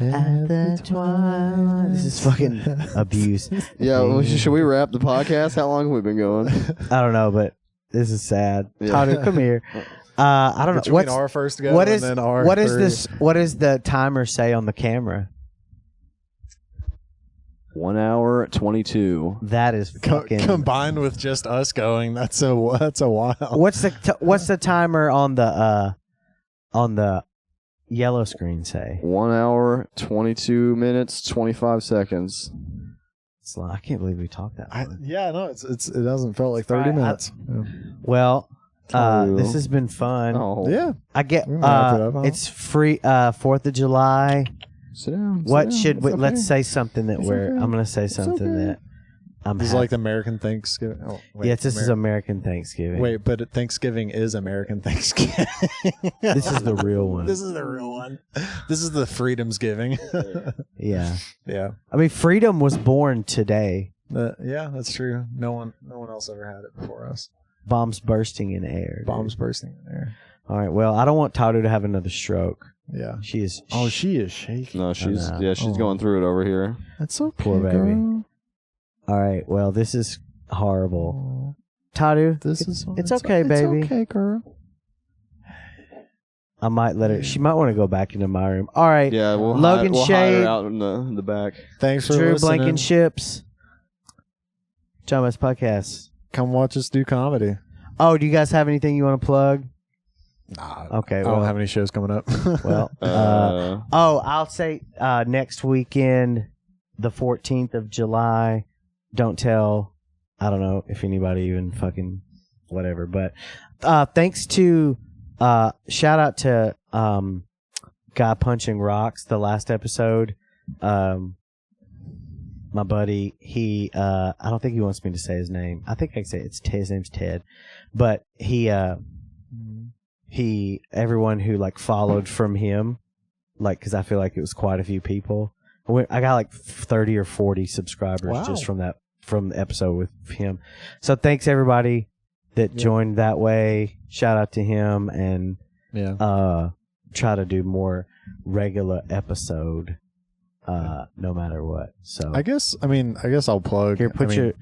At the twilight. This is fucking abuse. Yeah, well, should we wrap the podcast? How long have we been going? I don't know, but this is sad. Yeah. Tadu, come here. I don't know. Between our first go what and is then our what is third. this? What does the timer say on the camera? 1 hour 22. That is fucking. Combined with just us going, that's a while. What's the timer on the yellow screen say? 1 hour 22 minutes 25 seconds. It's like, I can't believe we talked that long. Yeah, no, it doesn't felt like 30 minutes. Well, True. this has been fun. Oh, Yeah. I get We can wrap it up, huh? it's free 4th of July. sit down. What sit should down. we, It's okay. let's say something that It's we're okay. I'm going to say something okay. that I'm This is happy. like the American Thanksgiving. Oh, wait, Yes, this is American Thanksgiving. Wait, but Thanksgiving is American Thanksgiving. This is the real one. This is the real one. This is the Freedom's Giving. Yeah. Yeah. I mean, freedom was born today. Yeah, that's true. No one else ever had it before us. Bombs bursting in air. dude. Bombs bursting in there. All right. Well, I don't want Tadu to have another stroke. Yeah. She is. Oh, she is shaking. No, she's know. she's Oh. going through it over here. That's okay, Poor baby. girl. All right. Well, this is horrible. Oh, Tadu, this is. it's okay, baby. It's okay, girl. I might let her. She might want to go back into my room. All right. Yeah, we'll Logan hide Shade. her out in the back. Thanks for Drew listening. Blankenships. John West Podcast. Come watch us do comedy. Oh, do you guys have anything you want to plug? Nah, Okay. I Well, don't have any shows coming up. well. I'll say next weekend, the 14th of July. Don't tell. I don't know if anybody even fucking whatever. But thanks to shout out to Guy Punching Rocks, the last episode. My buddy, he I don't think he wants me to say his name. I think I can say his name's Ted. But he everyone who like followed from him, like, because I feel like it was quite a few people. I got like 30 or 40 subscribers Wow. just from the episode with him. So thanks everybody that joined that way. Shout out to him, and Yeah. try to do more regular episode, no matter what. So I guess I'll plug. here, put your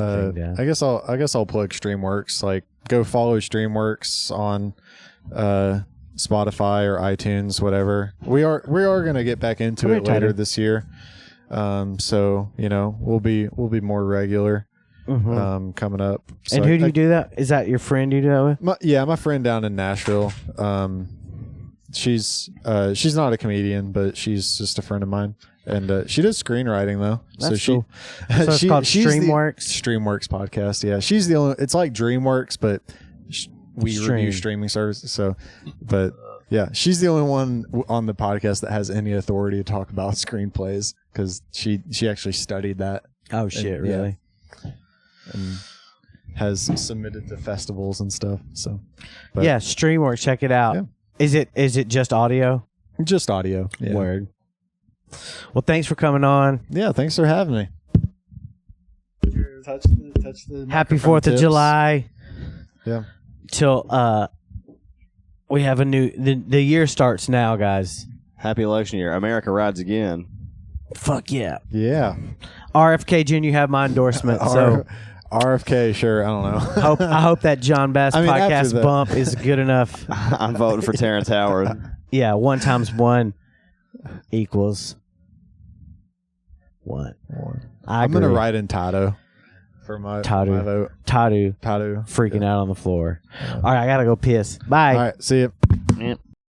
thing down. I guess I'll plug Streamworks. Like, go follow Streamworks on Spotify or iTunes, whatever. We are gonna get back into Come it here, later Tyler. this year. So we'll be more regular coming up. So And who do you do that? Is that your friend you do that with? my friend down in Nashville. She's not a comedian, but she's just a friend of mine, and she does screenwriting though. That's so cool. So it's called she's the Streamworks? Streamworks podcast. Yeah, she's the only. It's like DreamWorks, but we review streaming services. So, but yeah, she's the only one on the podcast that has any authority to talk about screenplays, because she actually studied that. Oh shit! yeah. Really? and has submitted to festivals and stuff. So, but yeah, Streamworks, check it out. Yeah. Is it just audio? just audio. Yeah. Word. Well, thanks for coming on. Yeah, thanks for having me. Touch the Happy microphone 4th of tips. July. Yeah. Till we have a new the year starts now, guys. Happy election year. America rides again. Fuck yeah. Yeah. RFK Jr. you have my endorsement. So RFK, sure. I don't know. I hope that John Bass I mean, after podcast the- bump is good enough. I'm voting for Terrence Howard. Yeah, 1 times 1 equals 1. I'm going to write in Tato for my vote. Tadu Tato. freaking out on the floor. All right, I got to go piss. Bye. All right. See you.